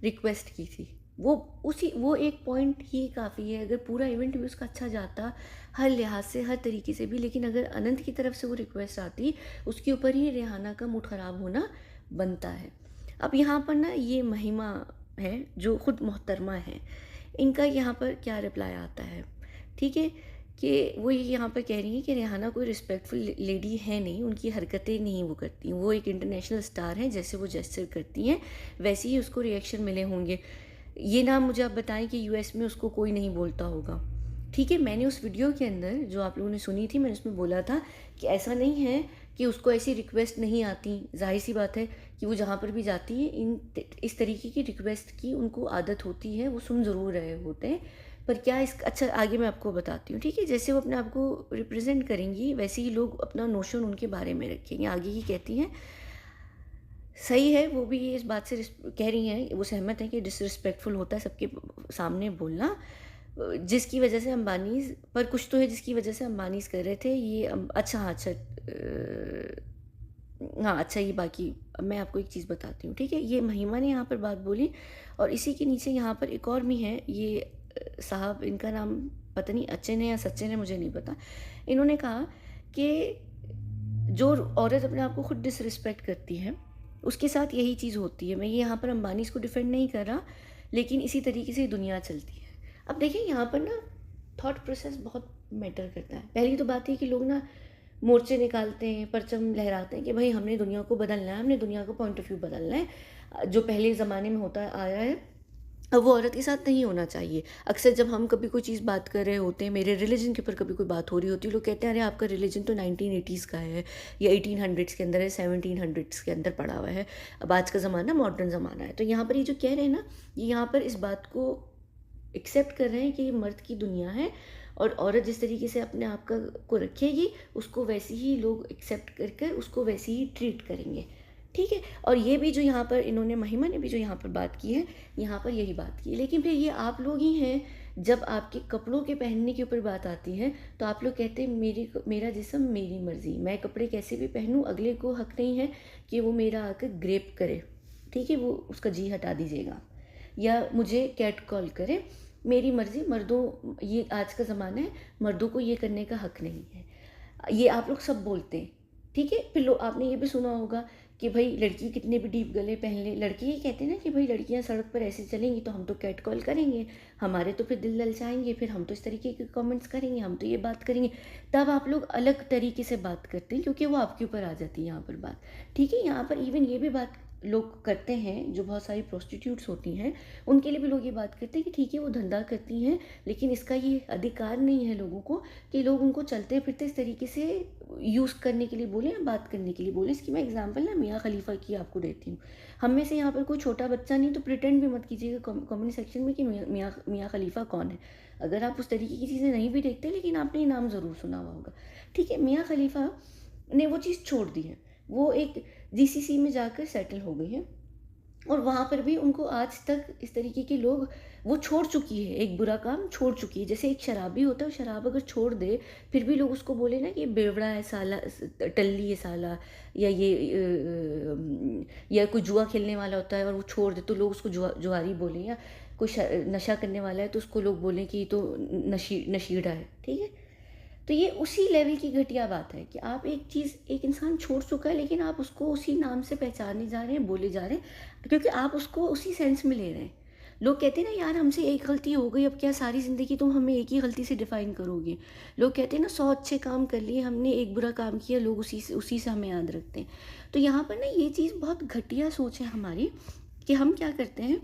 रिक्वेस्ट की थी। वो एक पॉइंट ही काफ़ी है। अगर पूरा इवेंट भी उसका अच्छा जाता हर लिहाज से, हर तरीके से भी, लेकिन अगर अनंत की तरफ से वो रिक्वेस्ट आती उसके ऊपर ही रिहाना का मूड ख़राब होना बनता है। अब यहाँ पर ना ये महिमा है जो ख़ुद मोहतरमा है, इनका यहाँ पर क्या रिप्लाई आता है, ठीक है, कि वो ये यहाँ पर कह रही हैं कि रिहाना कोई रिस्पेक्टफुल लेडी है नहीं, उनकी हरकतें नहीं वो करती, वो एक इंटरनेशनल स्टार हैं, जैसे वो जेस्चर करती हैं वैसे ही उसको रिएक्शन मिले होंगे। ये ना मुझे आप बताएं कि यूएस में उसको कोई नहीं बोलता होगा, ठीक है। मैंने उस वीडियो के अंदर जो आप लोगों ने सुनी थी, मैंने उसमें बोला था कि ऐसा नहीं है कि उसको ऐसी रिक्वेस्ट नहीं आती, जाहिर सी बात है कि वो जहाँ पर भी जाती है इस तरीके की रिक्वेस्ट की उनको आदत होती है, वो सुन ज़रूर रहे होते हैं। पर क्या इस अच्छा आगे मैं आपको बताती हूँ, ठीक है। जैसे वो अपने आप को रिप्रेजेंट करेंगी वैसे ही लोग अपना नोशन उनके बारे में रखेंगे। आगे ही कहती हैं, सही है, वो भी ये इस बात से कह रही हैं, वो सहमत है कि डिसरिस्पेक्टफुल होता है सबके सामने बोलना, जिसकी वजह से अंबानीज पर कुछ तो है जिसकी वजह से अंबानीज कर रहे थे ये अच्छा हाँ अच्छा हाँ अच्छा, ये बाकी अब मैं आपको एक चीज़ बताती हूँ, ठीक है। ये महिमा ने यहाँ पर बात बोली और इसी के नीचे यहाँ पर एक और भी है, ये साहब, इनका नाम पता नहीं अचन है या सचिन है, मुझे नहीं पता। इन्होंने कहा कि जो औरत अपने आप को खुद डिसरिस्पेक्ट करती है उसके साथ यही चीज़ होती है। मैं ये यहाँ पर अंबानी को डिफेंड नहीं कर रहा, लेकिन इसी तरीके से दुनिया चलती है। अब देखिए यहाँ पर ना थॉट प्रोसेस बहुत मैटर करता है। पहली तो बात है कि लोग ना मोर्चे निकालते हैं, परचम लहराते हैं कि भाई हमने दुनिया को बदलना है, हमने दुनिया का पॉइंट ऑफ व्यू बदलना है, जो पहले ज़माने में होता आया है अब वो औरत के साथ नहीं होना चाहिए। अक्सर जब हम कभी कोई चीज़ बात कर रहे होते हैं, मेरे रिलीजन के ऊपर कभी कोई बात हो रही होती है, लोग कहते हैं अरे आपका रिलीजन तो 1980s का है या 1800s के अंदर है, 1700s के अंदर पड़ा हुआ है, अब आज का ज़माना मॉडर्न ज़माना है। तो यहाँ पर ये जो कह रहे हैं ना, ये यहाँ पर इस बात को एक्सेप्ट कर रहे हैं कि ये मर्द की दुनिया है और औरत जिस तरीके से अपने आप का को रखेगी उसको वैसे ही लोग एक्सेप्ट कर कर उसको वैसे ही ट्रीट करेंगे, ठीक है। और ये भी जो यहाँ पर इन्होंने, महिमा ने भी जो यहाँ पर बात की है, यहाँ पर यही बात की है। लेकिन फिर ये आप लोग ही हैं, जब आपके कपड़ों के पहनने के ऊपर बात आती है तो आप लोग कहते हैं मेरा जिस्म मेरी मर्ज़ी, मैं कपड़े कैसे भी पहनूँ, अगले को हक नहीं है कि वो मेरा आकर ग्रेप करे, ठीक है, वो उसका जी हटा दीजिएगा या मुझे कैट कॉल करे, मेरी मर्ज़ी। मर्दों, ये आज का ज़माना है, मर्दों को ये करने का हक नहीं है, ये आप लोग सब बोलते हैं, ठीक है। फिर आपने ये भी सुना होगा कि भाई लड़की कितने भी डीप गले पहन ले, लड़के ये कहते हैं ना कि भाई लड़कियां सड़क पर ऐसे चलेंगी तो हम तो कैट कॉल करेंगे, हमारे तो फिर दिल ललचाएंगे, फिर हम तो इस तरीके के कमेंट्स करेंगे, हम तो ये बात करेंगे। तब आप लोग अलग तरीके से बात करते हैं क्योंकि वो आपके ऊपर आ जाती है यहाँ पर बात, ठीक है। यहाँ पर इवन ये भी बात लोग करते हैं, जो बहुत सारी प्रोस्टिट्यूट्स होती हैं, उनके लिए भी लोग ये बात करते हैं कि ठीक है वो धंधा करती हैं, लेकिन इसका ये अधिकार नहीं है लोगों को कि लोग उनको चलते फिरते इस तरीके से यूज़ करने के लिए बोलें या बात करने के लिए बोलें। इसकी मैं एग्जांपल ना मियाँ खलीफा की आपको देती हूँ। हम में से यहाँ पर कोई छोटा बच्चा नहीं, तो प्रिटेंड भी मत कीजिएगा कमेंट सेक्शन में कि मियाँ खलीफा कौन है। अगर आप उस तरीके की चीज़ें नहीं भी देखते, लेकिन आपने ये नाम ज़रूर सुना हुआ होगा। ठीक है, मियाँ खलीफा ने वो चीज़ छोड़ दी है। वो एक जीसीसी में जाकर सेटल हो गई हैं, और वहाँ पर भी उनको आज तक इस तरीके के लोग, वो छोड़ चुकी है, एक बुरा काम छोड़ चुकी है। जैसे एक शराबी होता है, शराब अगर छोड़ दे, फिर भी लोग उसको बोले ना कि ये बेवड़ा है साला, टल्ली है साला, या ये या कोई जुआ खेलने वाला होता है और वो छोड़ दे तो लोग उसको जुआरी बोलें, या कोई नशा करने वाला है तो उसको लोग बोलें कि ये तो नशीड़ा है। ठीक है, तो ये उसी लेवल की घटिया बात है कि आप एक चीज़, एक इंसान छोड़ चुका है, लेकिन आप उसको उसी नाम से पहचाने जा रहे हैं, बोले जा रहे हैं, क्योंकि आप उसको उसी सेंस में ले रहे हैं। लोग कहते हैं ना, यार हमसे एक गलती हो गई, अब क्या सारी ज़िंदगी तुम हमें एक ही गलती से डिफ़ाइन करोगे। लोग कहते हैं ना, 100 अच्छे काम कर लिए, हमने एक बुरा काम किया, लोग उसी से हमें याद रखते हैं। तो यहाँ पर ना ये चीज़ बहुत घटिया सोच है हमारी, कि हम क्या करते हैं,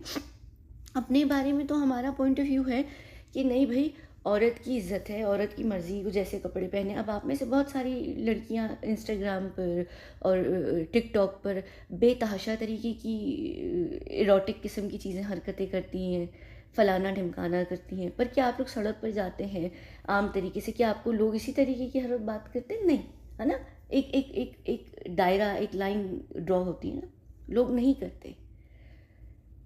अपने बारे में तो हमारा पॉइंट ऑफ व्यू है कि नहीं भाई, औरत की इज़्ज़त है, औरत की मर्ज़ी को जैसे कपड़े पहने। अब आप में से बहुत सारी लड़कियां इंस्टाग्राम पर और टिकटॉक पर बेतहाशा तरीके की इरोटिक किस्म की चीज़ें, हरकतें करती हैं, फलाना ढिमकाना करती हैं। पर क्या आप लोग सड़क पर जाते हैं आम तरीके से, क्या आपको लोग इसी तरीके की हर बात करते हैं? नहीं, है ना। एक एक एक एक दायरा, एक लाइन ड्रॉ होती है ना, लोग नहीं करते,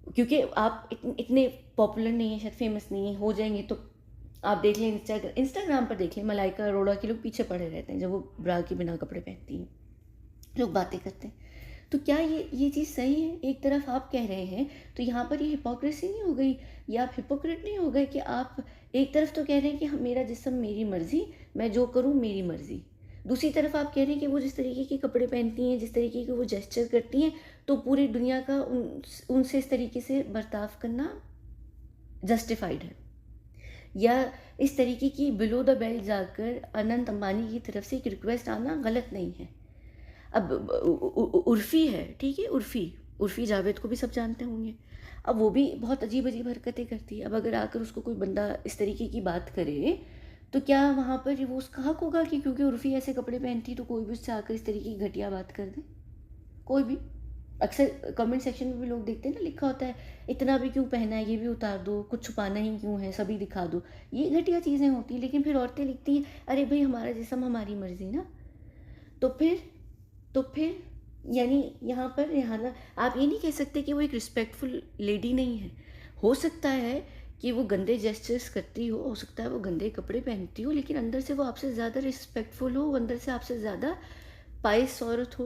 क्योंकि आप इतने पॉपुलर नहीं हैं, शायद फेमस नहीं है। हो जाएंगे तो आप देख लें, इंस्टाग्राम पर देख लें, मलाइका अरोड़ा के लोग पीछे पड़े रहते हैं जब वो ब्रा के बिना कपड़े पहनती हैं, लोग बातें करते हैं। तो क्या ये चीज़ सही है? एक तरफ आप कह रहे हैं, तो यहाँ पर ये हिपोक्रेसी नहीं हो गई, या आप हिपोक्रेट नहीं हो गए कि आप एक तरफ तो कह रहे हैं कि मेरा जिस्म मेरी मर्ज़ी, मैं जो करूँ मेरी मर्ज़ी, दूसरी तरफ आप कह रहे हैं कि वो जिस तरीके के कपड़े पहनती हैं, जिस तरीके के वो जेस्चर करती हैं, तो पूरी दुनिया का उनसे इस तरीके से बर्ताव करना जस्टिफाइड है। या इस तरीके की बिलो द बेल्ट जाकर अनंत अंबानी की तरफ से एक रिक्वेस्ट आना गलत नहीं है। अब उर्फ़ी है, ठीक है, उर्फ़ी जावेद को भी सब जानते होंगे। अब वो भी बहुत अजीब अजीब हरकतें करती है। अब अगर आकर उसको कोई बंदा इस तरीके की बात करे, तो क्या वहाँ पर वो उसका हक होगा कि क्योंकि उर्फ़ी ऐसे कपड़े पहनती है तो कोई भी उससे आकर इस तरीके की घटिया बात कर दे? कोई भी। अक्सर कमेंट सेक्शन में भी लोग देखते हैं ना, लिखा होता है इतना भी क्यों पहना है, ये भी उतार दो, कुछ छुपाना ही क्यों है, सभी दिखा दो। ये घटिया चीज़ें होती हैं। लेकिन फिर औरतें लिखती हैं, अरे भाई हमारा जिस्म हमारी मर्जी ना। तो फिर यानी यहाँ पर रिहाना, आप ये नहीं कह सकते कि वो एक रिस्पेक्टफुल लेडी नहीं है। हो सकता है कि वो गंदे जेस्चर्स करती हो सकता है वो गंदे कपड़े पहनती हो, लेकिन अंदर से वो आपसे ज़्यादा रिस्पेक्टफुल हो, अंदर से आपसे ज़्यादा पाइस औरत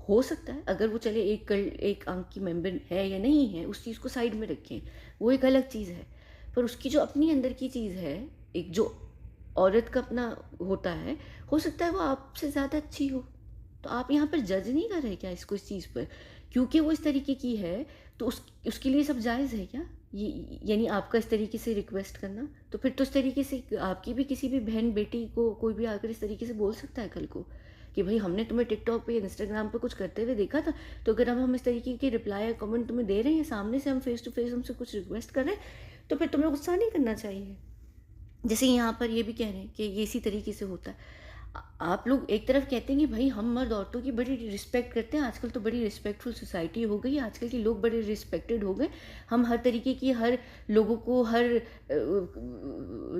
हो सकता है। अगर वो चले एक अंक की मेंबर है या नहीं है, उस चीज़ को साइड में रखें, वो एक अलग चीज़ है। पर उसकी जो अपनी अंदर की चीज़ है, एक जो औरत का अपना होता है, हो सकता है वो आपसे ज़्यादा अच्छी हो। तो आप यहाँ पर जज नहीं कर रहे क्या इसको, इस चीज़ पर? क्योंकि वो इस तरीके की है तो उसके लिए सब जायज़ है क्या? ये यानी आपका इस तरीके से रिक्वेस्ट करना, तो फिर तो इस तरीके से आपकी भी किसी भी बहन बेटी को कोई भी आकर इस तरीके से बोल सकता है कल को कि भाई हमने तुम्हें टिकटॉक पे, इंस्टाग्राम पे कुछ करते हुए देखा था, तो अगर अब हम इस तरीके के रिप्लाई या कमेंट तुम्हें दे रहे हैं, सामने से हम फेस टू फेस हमसे कुछ रिक्वेस्ट कर रहे हैं, तो फिर तुम्हें गुस्सा नहीं करना चाहिए। जैसे यहाँ पर ये भी कह रहे हैं कि ये इसी तरीके से होता है। आप लोग एक तरफ कहते हैं कि भाई हम मर्द औरतों की बड़ी रिस्पेक्ट करते हैं, आजकल तो बड़ी रिस्पेक्टफुल सोसाइटी हो गई, आजकल के लोग बड़े रिस्पेक्टेड हो गए, हम हर तरीके की, हर लोगों को, हर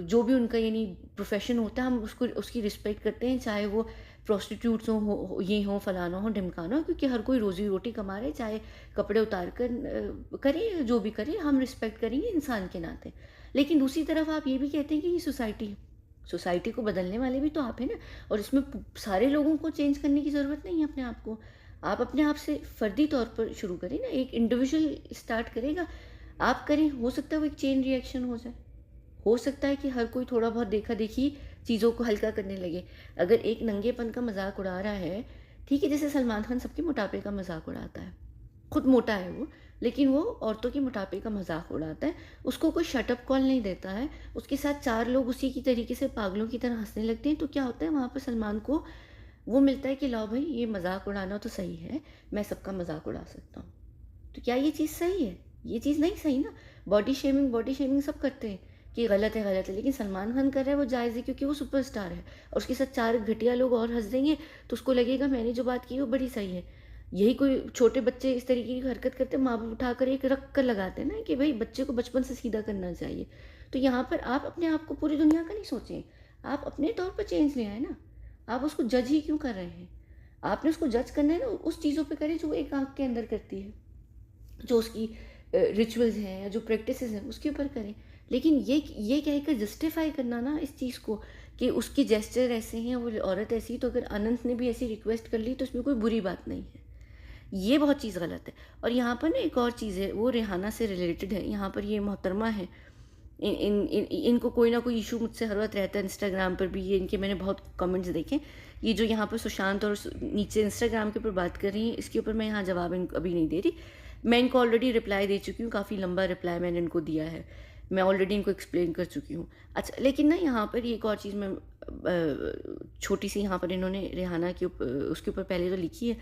जो भी उनका यानी प्रोफेशन होता है, हम उसको उसकी रिस्पेक्ट करते हैं, चाहे वो प्रोस्टिट्यूट्स हो ये हो, फलाना हो, ढिमकाना हो, क्योंकि हर कोई रोज़ी रोटी कमा रहे, चाहे कपड़े उतार कर करे, जो भी करे, हम रिस्पेक्ट करेंगे इंसान के नाते। लेकिन दूसरी तरफ आप ये भी कहते हैं कि ये सोसाइटी को बदलने वाले भी तो आप हैं ना, और इसमें सारे लोगों को चेंज करने की ज़रूरत नहीं है अपने आप को। आप अपने आप से फ़र्दी तौर पर शुरू करें ना, एक इंडिविजुअल स्टार्ट करेगा, आप करें, हो सकता है वो एक चेन रिएक्शन हो जाए। हो सकता है कि हर कोई थोड़ा बहुत देखा देखी चीज़ों को हल्का करने लगे। अगर एक नंगेपन का मजाक उड़ा रहा है, ठीक है, जैसे सलमान खान सबके मोटापे का मजाक उड़ाता है, खुद मोटा है वो, लेकिन वो औरतों के मोटापे का मजाक उड़ाता है, उसको कोई शटअप कॉल नहीं देता है, उसके साथ 4 लोग उसी की तरीके से पागलों की तरह हंसने लगते हैं, तो क्या होता है वहाँ पर सलमान को वो मिलता है कि लाओ भाई ये मजाक उड़ाना तो सही है, मैं सबका मजाक उड़ा सकता हूँ। तो क्या ये चीज़ सही है? ये चीज़ नहीं सही ना। बॉडी शेमिंग सब करते हैं कि गलत है गलत है, लेकिन सलमान खान कर रहा है वो जायज़ है क्योंकि वो सुपरस्टार है, और उसके साथ चार घटिया लोग और हंस देंगे तो उसको लगेगा मैंने जो बात की वो बड़ी सही है। यही कोई छोटे बच्चे इस तरीके की हरकत करते हैं, माँ बाप उठाकर एक रख कर लगाते हैं ना कि भाई बच्चे को बचपन से सीधा करना चाहिए। तो यहाँ पर आप अपने आप को पूरी दुनिया का नहीं सोचें, आप अपने तौर पर चेंज ले आए ना। आप उसको जज ही क्यों कर रहे हैं? आपने उसको जज करना है ना उस चीज़ों पे करें जो वो एक आँख के अंदर करती है, जो उसकी रिचुअल्स हैं या जो प्रैक्टिसेस हैं उसके ऊपर करें। लेकिन ये कहकर जस्टिफाई करना ना इस चीज़ को कि उसके जेस्चर ऐसे हैं, वो औरत ऐसी, तो अगर अनंत ने भी ऐसी रिक्वेस्ट कर ली तो इसमें कोई बुरी बात नहीं है। ये बहुत चीज़ गलत है। और यहाँ पर ना एक और चीज़ है, वो रेहाना से रिलेटेड है। यहाँ पर ये मोहतरमा है, इनको कोई ना कोई इशू मुझसे हर वक्त रहता है। इंस्टाग्राम पर भी ये इनके मैंने बहुत कमेंट्स देखे। ये जो यहाँ पर सुशांत और नीचे इंस्टाग्राम के ऊपर बात कर रही हैं, इसके ऊपर मैं यहाँ जवाब अभी नहीं दे रही। मैं इनको ऑलरेडी रिप्लाई दे चुकी हूँ, काफ़ी लंबा रिप्लाई मैंने इनको दिया है, मैं ऑलरेडी इनको एक्सप्लेन कर चुकी हूँ। अच्छा, लेकिन ना यहाँ पर एक और चीज़ मैं छोटी सी, यहाँ पर इन्होंने रेहाना के ऊपर उसके ऊपर पहले तो लिखी है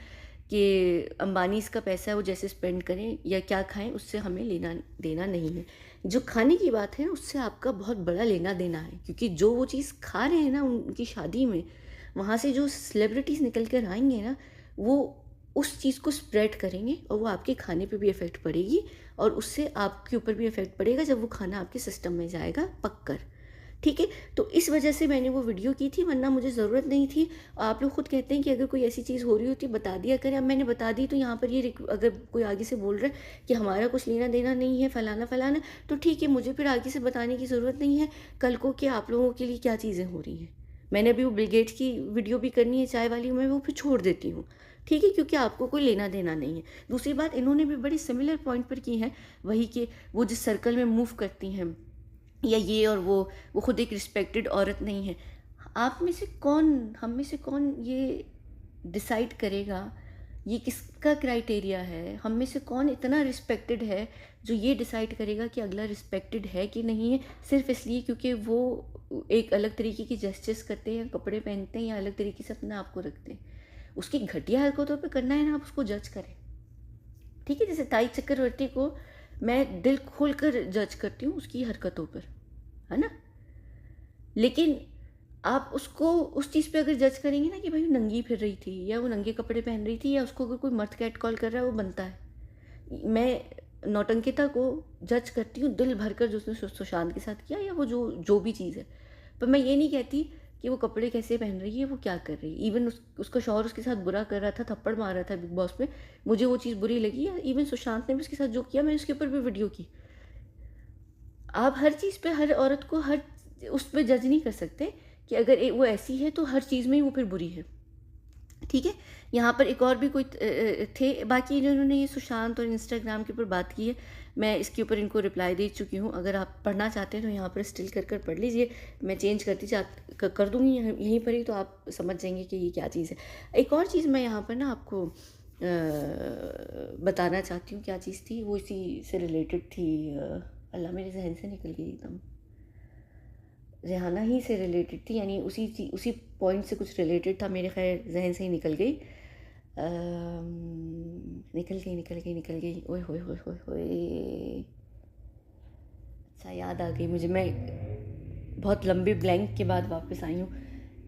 कि अंबानी का पैसा है वो जैसे स्पेंड करें या क्या खाएं उससे हमें लेना देना नहीं है। जो खाने की बात है उससे आपका बहुत बड़ा लेना देना है, क्योंकि जो वो चीज़ खा रहे हैं ना उनकी शादी में, वहाँ से जो सेलिब्रिटीज़ निकल कर आएंगे ना, वो उस चीज़ को स्प्रेड करेंगे और वो आपके खाने पे भी इफ़ेक्ट पड़ेगी, और उससे आपके ऊपर भी इफ़ेक्ट पड़ेगा जब वो खाना आपके सिस्टम में जाएगा पककर। ठीक है, तो इस वजह से मैंने वो वीडियो की थी, वरना मुझे ज़रूरत नहीं थी। आप लोग खुद कहते हैं कि अगर कोई ऐसी चीज़ हो रही होती बता दिया करें, अब मैंने बता दी। तो यहाँ पर ये अगर कोई आगे से बोल रहा है कि हमारा कुछ लेना देना नहीं है फलाना फलाना, तो ठीक है, मुझे फिर आगे से बताने की ज़रूरत नहीं है कल को कि आप लोगों के लिए क्या चीज़ें हो रही हैं। मैंने अभी वो बिल गेट्स की वीडियो भी करनी है चाय वाली, मैं वो फिर छोड़ देती हूँ। ठीक है, क्योंकि आपको कोई लेना देना नहीं है। दूसरी बात इन्होंने भी बड़ी सिमिलर पॉइंट पर की है, वही कि वो जिस सर्कल में मूव करती हैं या ये और वो खुद एक रिस्पेक्टेड औरत नहीं है। आप में से कौन, हम में से कौन ये डिसाइड करेगा, ये किसका क्राइटेरिया है? हम में से कौन इतना रिस्पेक्टेड है जो ये डिसाइड करेगा कि अगला रिस्पेक्टेड है कि नहीं है, सिर्फ इसलिए क्योंकि वो एक अलग तरीके की जेस्चर्स करते हैं, कपड़े पहनते हैं या अलग तरीके से अपने आप को रखते हैं। उसकी घटिया हरकतों पे करना है ना, आप उसको जज करें। ठीक है, जैसे ताई चक्रवर्ती को मैं दिल खोल कर जज करती हूँ उसकी हरकतों पर, है ना। लेकिन आप उसको उस चीज़ पे अगर जज करेंगे ना कि भाई नंगी फिर रही थी या वो नंगे कपड़े पहन रही थी या उसको अगर कोई मर्द कैट कॉल कर रहा है, वो बनता है। मैं नौटंकिता को जज करती हूँ दिल भर कर, जो उसने सुशांत के साथ किया या वो जो भी चीज़ है। पर मैं ये नहीं कहती कि वो कपड़े कैसे पहन रही है, वो क्या कर रही है। इवन उसका शौहर उसके साथ बुरा कर रहा था, थप्पड़ मार रहा था बिग बॉस में, मुझे वो चीज़ बुरी लगी। या इवन सुशांत ने भी उसके साथ जो किया, मैंने उसके ऊपर भी वीडियो की। आप हर चीज़ पे हर औरत को हर उस पर जज नहीं कर सकते कि अगर वो ऐसी है तो हर चीज़ में ही वो फिर बुरी है। ठीक है, यहाँ पर एक और भी कोई थे। बाकी जिन्होंने ये सुशांत और इंस्टाग्राम के ऊपर बात की है, मैं इसके ऊपर इनको रिप्लाई दे चुकी हूँ। अगर आप पढ़ना चाहते हैं तो यहाँ पर स्टिल कर पढ़ लीजिए, मैं चेंज कर दूँगी यहीं पर ही, तो आप समझ जाएंगे कि ये क्या चीज़ है। एक और चीज़ मैं यहाँ पर ना आपको बताना चाहती हूँ, क्या चीज़ थी वो, इसी से रिलेटेड थी। अल्लाह, मेरे जहन से निकल गई एकदम। रेहाना ही से रिलेटेड थी, यानी उसी पॉइंट से कुछ रिलेटेड था, मेरे खैर जहन से ही निकल गई। निकल गई ओए होए होए होए होए। अच्छा, याद आ गई मुझे। मैं बहुत लंबे ब्लैंक के बाद वापस आई हूँ,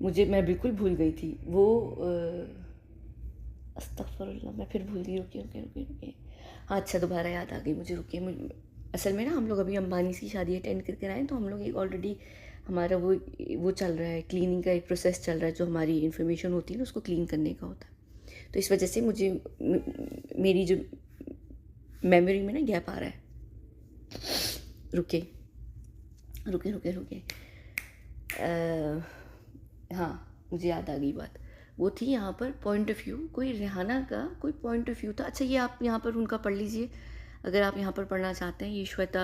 मैं बिल्कुल भूल गई थी वो। अस्तगफुरुल्लाह, मैं फिर भूल गई। रुकिए। हाँ, अच्छा, दोबारा याद आ गई मुझे। रुकिए, असल में ना हम लोग अभी अंबानी की शादी अटेंड करके आए, तो हम लोग एक ऑलरेडी हमारा वो चल रहा है, क्लीनिंग का एक प्रोसेस चल रहा है, जो हमारी इन्फॉर्मेशन होती है ना उसको क्लीन करने का होता है। तो इस वजह से मुझे मेरी जो मेमोरी में ना गैप आ रहा है। रुके। हाँ, मुझे याद आ गई बात। वो थी यहाँ पर पॉइंट ऑफ व्यू, कोई रेहाना का कोई पॉइंट ऑफ व्यू था। अच्छा, ये आप यहाँ पर उनका पढ़ लीजिए अगर आप यहाँ पर पढ़ना चाहते हैं। ये श्वेता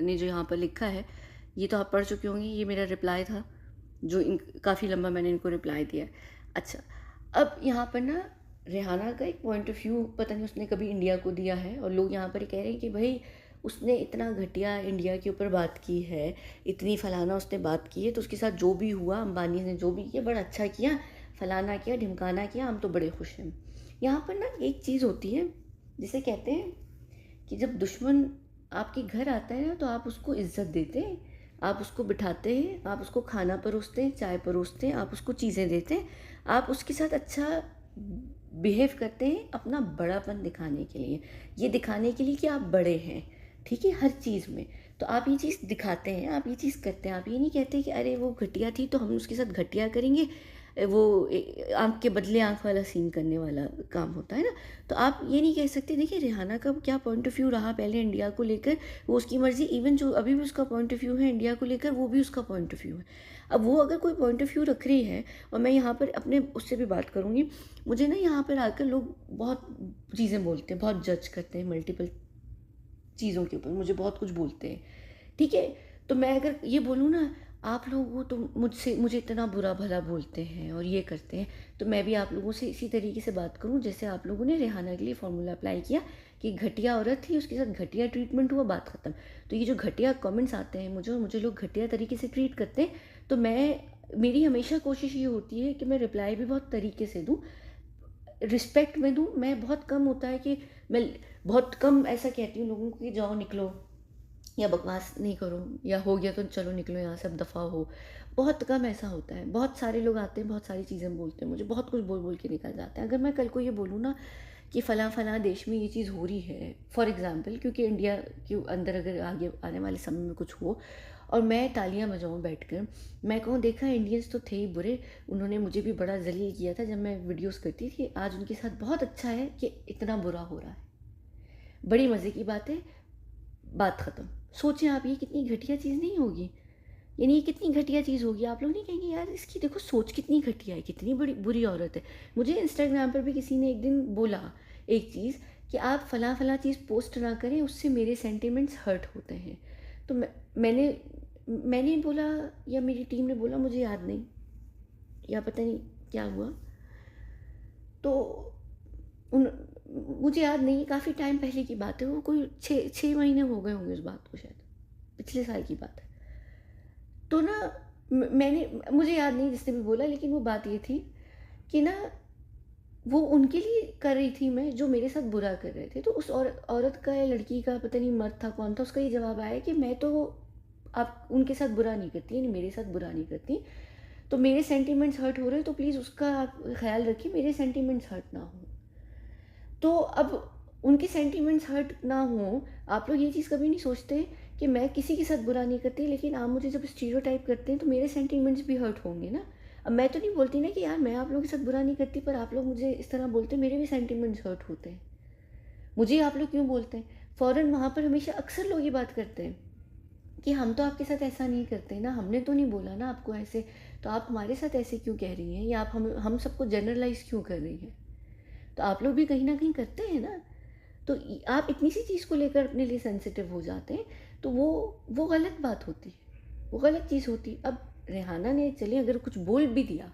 ने जो यहाँ पर लिखा है, ये तो आप पढ़ चुके होंगे। ये मेरा रिप्लाई था, जो काफ़ी लंबा मैंने इनको रिप्लाई दिया है। अच्छा, अब यहाँ पर ना रेहाना का एक पॉइंट ऑफ व्यू पता नहीं उसने कभी इंडिया को दिया है, और लोग यहाँ पर कह रहे हैं कि भाई उसने इतना घटिया इंडिया के ऊपर बात की है, इतनी फलाना उसने बात की है, तो उसके साथ जो भी हुआ, अंबानी ने जो भी किया बड़ा अच्छा किया, फलाना किया, ढिमकाना किया, हम तो बड़े खुश हैं। यहाँ पर ना एक चीज़ होती है, जिसे कहते हैं कि जब दुश्मन आपके घर आता है ना, तो आप उसको इज़्ज़त देते हैं, आप उसको बिठाते हैं, आप उसको खाना परोसते हैं, चाय परोसते हैं, आप उसको चीज़ें देते हैं, आप उसके साथ अच्छा बिहेव करते हैं अपना बड़ापन दिखाने के लिए, ये दिखाने के लिए कि आप बड़े हैं, ठीक है, हर चीज़ में। तो आप ये चीज़ दिखाते हैं, आप ये चीज़ करते हैं, आप ये नहीं कहते कि अरे वो घटिया थी तो हम उसके साथ घटिया करेंगे, वो आँख के बदले आँख वाला सीन करने वाला काम होता है ना। तो आप ये नहीं कह सकते। देखिए रिहाना का क्या पॉइंट ऑफ व्यू रहा पहले इंडिया को लेकर, वो उसकी मर्ज़ी, इवन जो अभी भी उसका पॉइंट ऑफ व्यू है इंडिया को लेकर, वो भी उसका पॉइंट ऑफ व्यू है। अब वो अगर कोई पॉइंट ऑफ व्यू रख रही है, और मैं यहाँ पर अपने उससे भी बात करूँगी, मुझे ना यहाँ पर आकर लोग बहुत चीज़ें बोलते हैं, बहुत जज करते हैं मल्टीपल चीज़ों के ऊपर, मुझे बहुत कुछ बोलते हैं, ठीक है। तो मैं अगर ये बोलूँ ना, आप लोग वो तो मुझे इतना बुरा भला बोलते हैं और ये करते हैं, तो मैं भी आप लोगों से इसी तरीके से बात करूँ जैसे आप लोगों ने रिहाना के लिए फॉर्मूला अप्लाई किया कि घटिया औरत थी, उसके साथ घटिया ट्रीटमेंट हुआ, बात ख़त्म। तो ये जो घटिया कमेंट्स आते हैं मुझे, और मुझे लोग घटिया तरीके से ट्रीट करते हैं, तो मेरी हमेशा कोशिश ये होती है कि मैं रिप्लाई भी बहुत तरीके से दूँ, रिस्पेक्ट में दूँ। मैं बहुत कम होता है कि मैं बहुत कम ऐसा कहती हूँ लोगों को कि जाओ निकलो, या बकवास नहीं करो, या हो गया तो चलो निकलो यहाँ से, अब दफ़ा हो। बहुत कम ऐसा होता है। बहुत सारे लोग आते हैं, बहुत सारी चीज़ें बोलते हैं, मुझे बहुत कुछ बोल बोल के निकल जाते हैं। अगर मैं कल को ये बोलूँ ना कि फ़लाँ फ़लाँ देश में ये चीज़ हो रही है, फॉर एग्ज़ाम्पल, क्योंकि इंडिया के अंदर अगर आगे आने वाले समय में कुछ हो और मैं तालियां बजाऊं बैठकर, मैं कहूँ देखा इंडियंस तो थे ही बुरे, उन्होंने मुझे भी बड़ा जलील किया था जब मैं वीडियोस करती थी, आज उनके साथ बहुत अच्छा है कि इतना बुरा हो रहा है, बड़ी मज़े की बात है, बात ख़त्म। सोचें आप, ये कितनी घटिया चीज़ नहीं होगी? यानी ये कितनी घटिया चीज़ होगी? आप लोग नहीं कहेंगे यार इसकी देखो सोच कितनी घटिया है, कितनी बड़ी बुरी औरत है। मुझे इंस्टाग्राम पर भी किसी ने एक दिन बोला एक चीज़ कि आप फ़लाँ फ़लाँ चीज़ पोस्ट ना करें, उससे मेरे सेंटिमेंट्स हर्ट होते हैं। तो मैंने बोला, या मेरी टीम ने बोला, मुझे याद नहीं, या पता नहीं क्या हुआ। तो उन मुझे याद नहीं, काफ़ी टाइम पहले की बात है, वो कोई 6 महीने हो गए होंगे उस बात को, शायद पिछले साल की बात है। तो ना मुझे याद नहीं जिसने भी बोला, लेकिन वो बात ये थी कि ना वो उनके लिए कर रही थी मैं, जो मेरे साथ बुरा कर रहे थे। तो उस औरत का या लड़की का, पता नहीं मर्द था कौन था, उसका ये जवाब आया कि मैं तो आप उनके साथ बुरा नहीं करती, यानी मेरे साथ बुरा नहीं करती, तो मेरे सेंटिमेंट्स हर्ट हो रहे हैं तो प्लीज़ उसका आप ख्याल रखिए, मेरे सेंटिमेंट्स हर्ट ना हो। तो अब उनके सेंटिमेंट्स हर्ट ना हो, आप लोग ये चीज़ कभी नहीं सोचते कि मैं किसी के साथ बुरा नहीं करती, लेकिन आप मुझे जब स्टीरियोटाइप करते हैं तो मेरे सेंटिमेंट्स भी हर्ट होंगे ना। अब मैं तो नहीं बोलती ना कि यार मैं आप लोगों के साथ बुरा नहीं करती, पर आप लोग मुझे इस तरह बोलते हैं, मेरे भी सेंटिमेंट्स हर्ट होते हैं। मुझे आप लोग क्यों बोलते हैं? फ़ौरन वहाँ पर हमेशा अक्सर लोग ये बात करते हैं कि हम तो आपके साथ ऐसा नहीं करते ना, हमने तो नहीं बोला ना आपको ऐसे, तो आप हमारे साथ ऐसे क्यों कह रही हैं, या आप हम सबको जनरलाइज़ क्यों कर रही हैं? तो आप लोग भी कहीं न कहीं करते हैं ना। तो आप इतनी सी चीज़ को लेकर अपने लिए सेंसिटिव हो जाते हैं, तो वो गलत बात होती है, वो गलत चीज़ होती है। अब रेहाना ने चलिए अगर कुछ बोल भी दिया,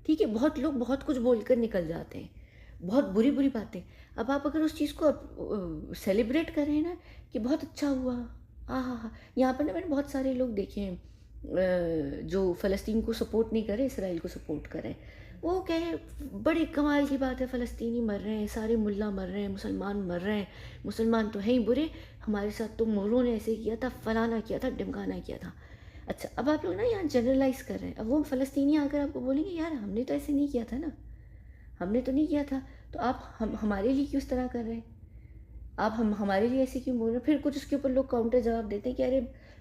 ठीक है, बहुत लोग बहुत कुछ बोलकर निकल जाते हैं, बहुत बुरी बुरी बातें। अब आप अगर उस चीज़ को सेलिब्रेट करें ना कि बहुत अच्छा हुआ, हाँ हाँ, यहाँ पर ना मैंने बहुत सारे लोग देखे हैं जो फ़लस्तीन को सपोर्ट नहीं करे, इसराइल को सपोर्ट करें। वो कहे बड़ी कमाल की बात है, फ़लस्तीनी मर रहे हैं, सारे मुल्ला मर रहे हैं, मुसलमान मर रहे हैं, मुसलमान तो हैं ही बुरे, हमारे साथ तो मोरों ने ऐसे किया था, फलाना किया था, ढिमकाना किया था। अच्छा, अब आप लोग ना यहाँ जनरलाइज़ कर रहे हैं। अब वो फ़लस्तीनी आकर आपको बोलेंगे यार हमने तो ऐसे नहीं किया था ना, हमने तो नहीं किया था, तो आप हमारे लिए क्यों इस तरह कर रहे हैं? आप हमारे लिए ऐसे क्यों बोल रहे हैं? फिर कुछ उसके ऊपर लोग काउंटर जवाब देते हैं कि अरे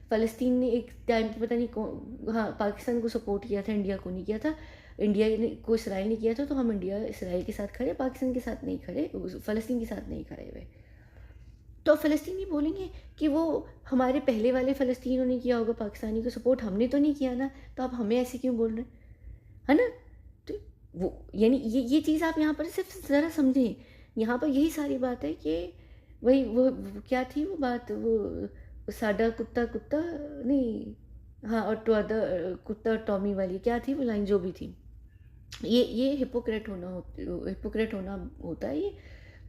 फ़लस्तीन ने एक टाइम पे पता नहीं कौन, हाँ, पाकिस्तान को सपोर्ट किया था, इंडिया को नहीं किया था। इंडिया ने को इसराइल ने किया था, तो हम इंडिया इसराइल के साथ खड़े, पाकिस्तान के साथ नहीं खड़े, फ़लस्तीन के साथ नहीं खड़े हुए। तो फ़लस्तीनी बोलेंगे कि वो हमारे पहले वाले फ़लस्तीनियों ने किया होगा पाकिस्तानी को सपोर्ट, हमने तो नहीं किया ना, तो आप हमें ऐसे क्यों बोल रहे हैं? है ना? तो वो यानी ये चीज़ आप यहाँ पर सिर्फ ज़रा समझें। यहाँ पर यही सारी बात है कि वही वो क्या थी वो बात, वो साडा कुत्ता कुत्ता नहीं, हाँ, और कुत्ता टॉमी वाली क्या थी वो लाइन जो भी थी। ये हिपोक्रेट होना होता है ये।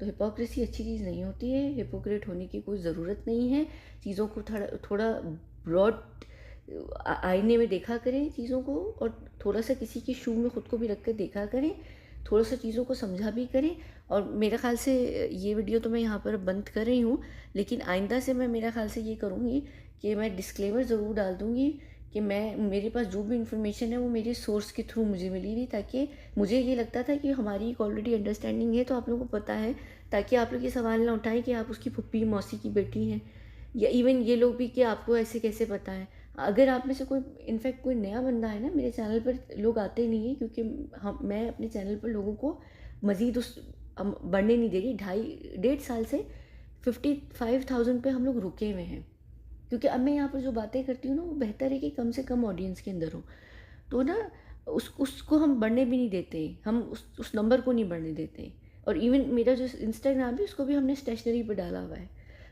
तो हिपोक्रेसी अच्छी चीज़ नहीं होती है, हिपोक्रेट होने की कोई ज़रूरत नहीं है। चीज़ों को थोड़ा थोड़ा ब्रॉड आईने में देखा करें चीज़ों को, और थोड़ा सा किसी के शू में ख़ुद को भी रख कर देखा करें, थोड़ा सा चीज़ों को समझा भी करें। और मेरा ख़्याल से ये वीडियो तो मैं यहाँ पर बंद कर रही हूँ, लेकिन आइंदा से मैं मेरा ख़्याल से ये करूँगी कि मैं डिस्क्लेमर ज़रूर डाल दूँगी कि मेरे पास जो भी इन्फॉर्मेशन है वो मेरे सोर्स के थ्रू मुझे मिली थी, ताकि मुझे ये लगता था कि हमारी एक ऑलरेडी अंडरस्टैंडिंग है, तो आप लोगों को पता है, ताकि आप लोग ये सवाल ना उठाएं कि आप उसकी फुप्पी मौसी की बेटी हैं, या इवन ये लोग भी कि आपको ऐसे कैसे पता है। अगर आप में से कोई इनफैक्ट कोई नया बंदा है ना, मेरे चैनल पर लोग आते नहीं हैं क्योंकि मैं अपने चैनल पर लोगों को मज़ीद उस बढ़ने नहीं दे रही। 2.5 साल से 55,000 पे हम लोग रुके हुए हैं, क्योंकि अब मैं यहाँ पर जो बातें करती हूँ ना, वो बेहतर है कि कम से कम ऑडियंस के अंदर हो। तो ना उसको हम बढ़ने भी नहीं देते, हम उस नंबर को नहीं बढ़ने देते। और इवन मेरा जो इंस्टाग्राम है उसको भी हमने स्टेशनरी पे डाला हुआ है,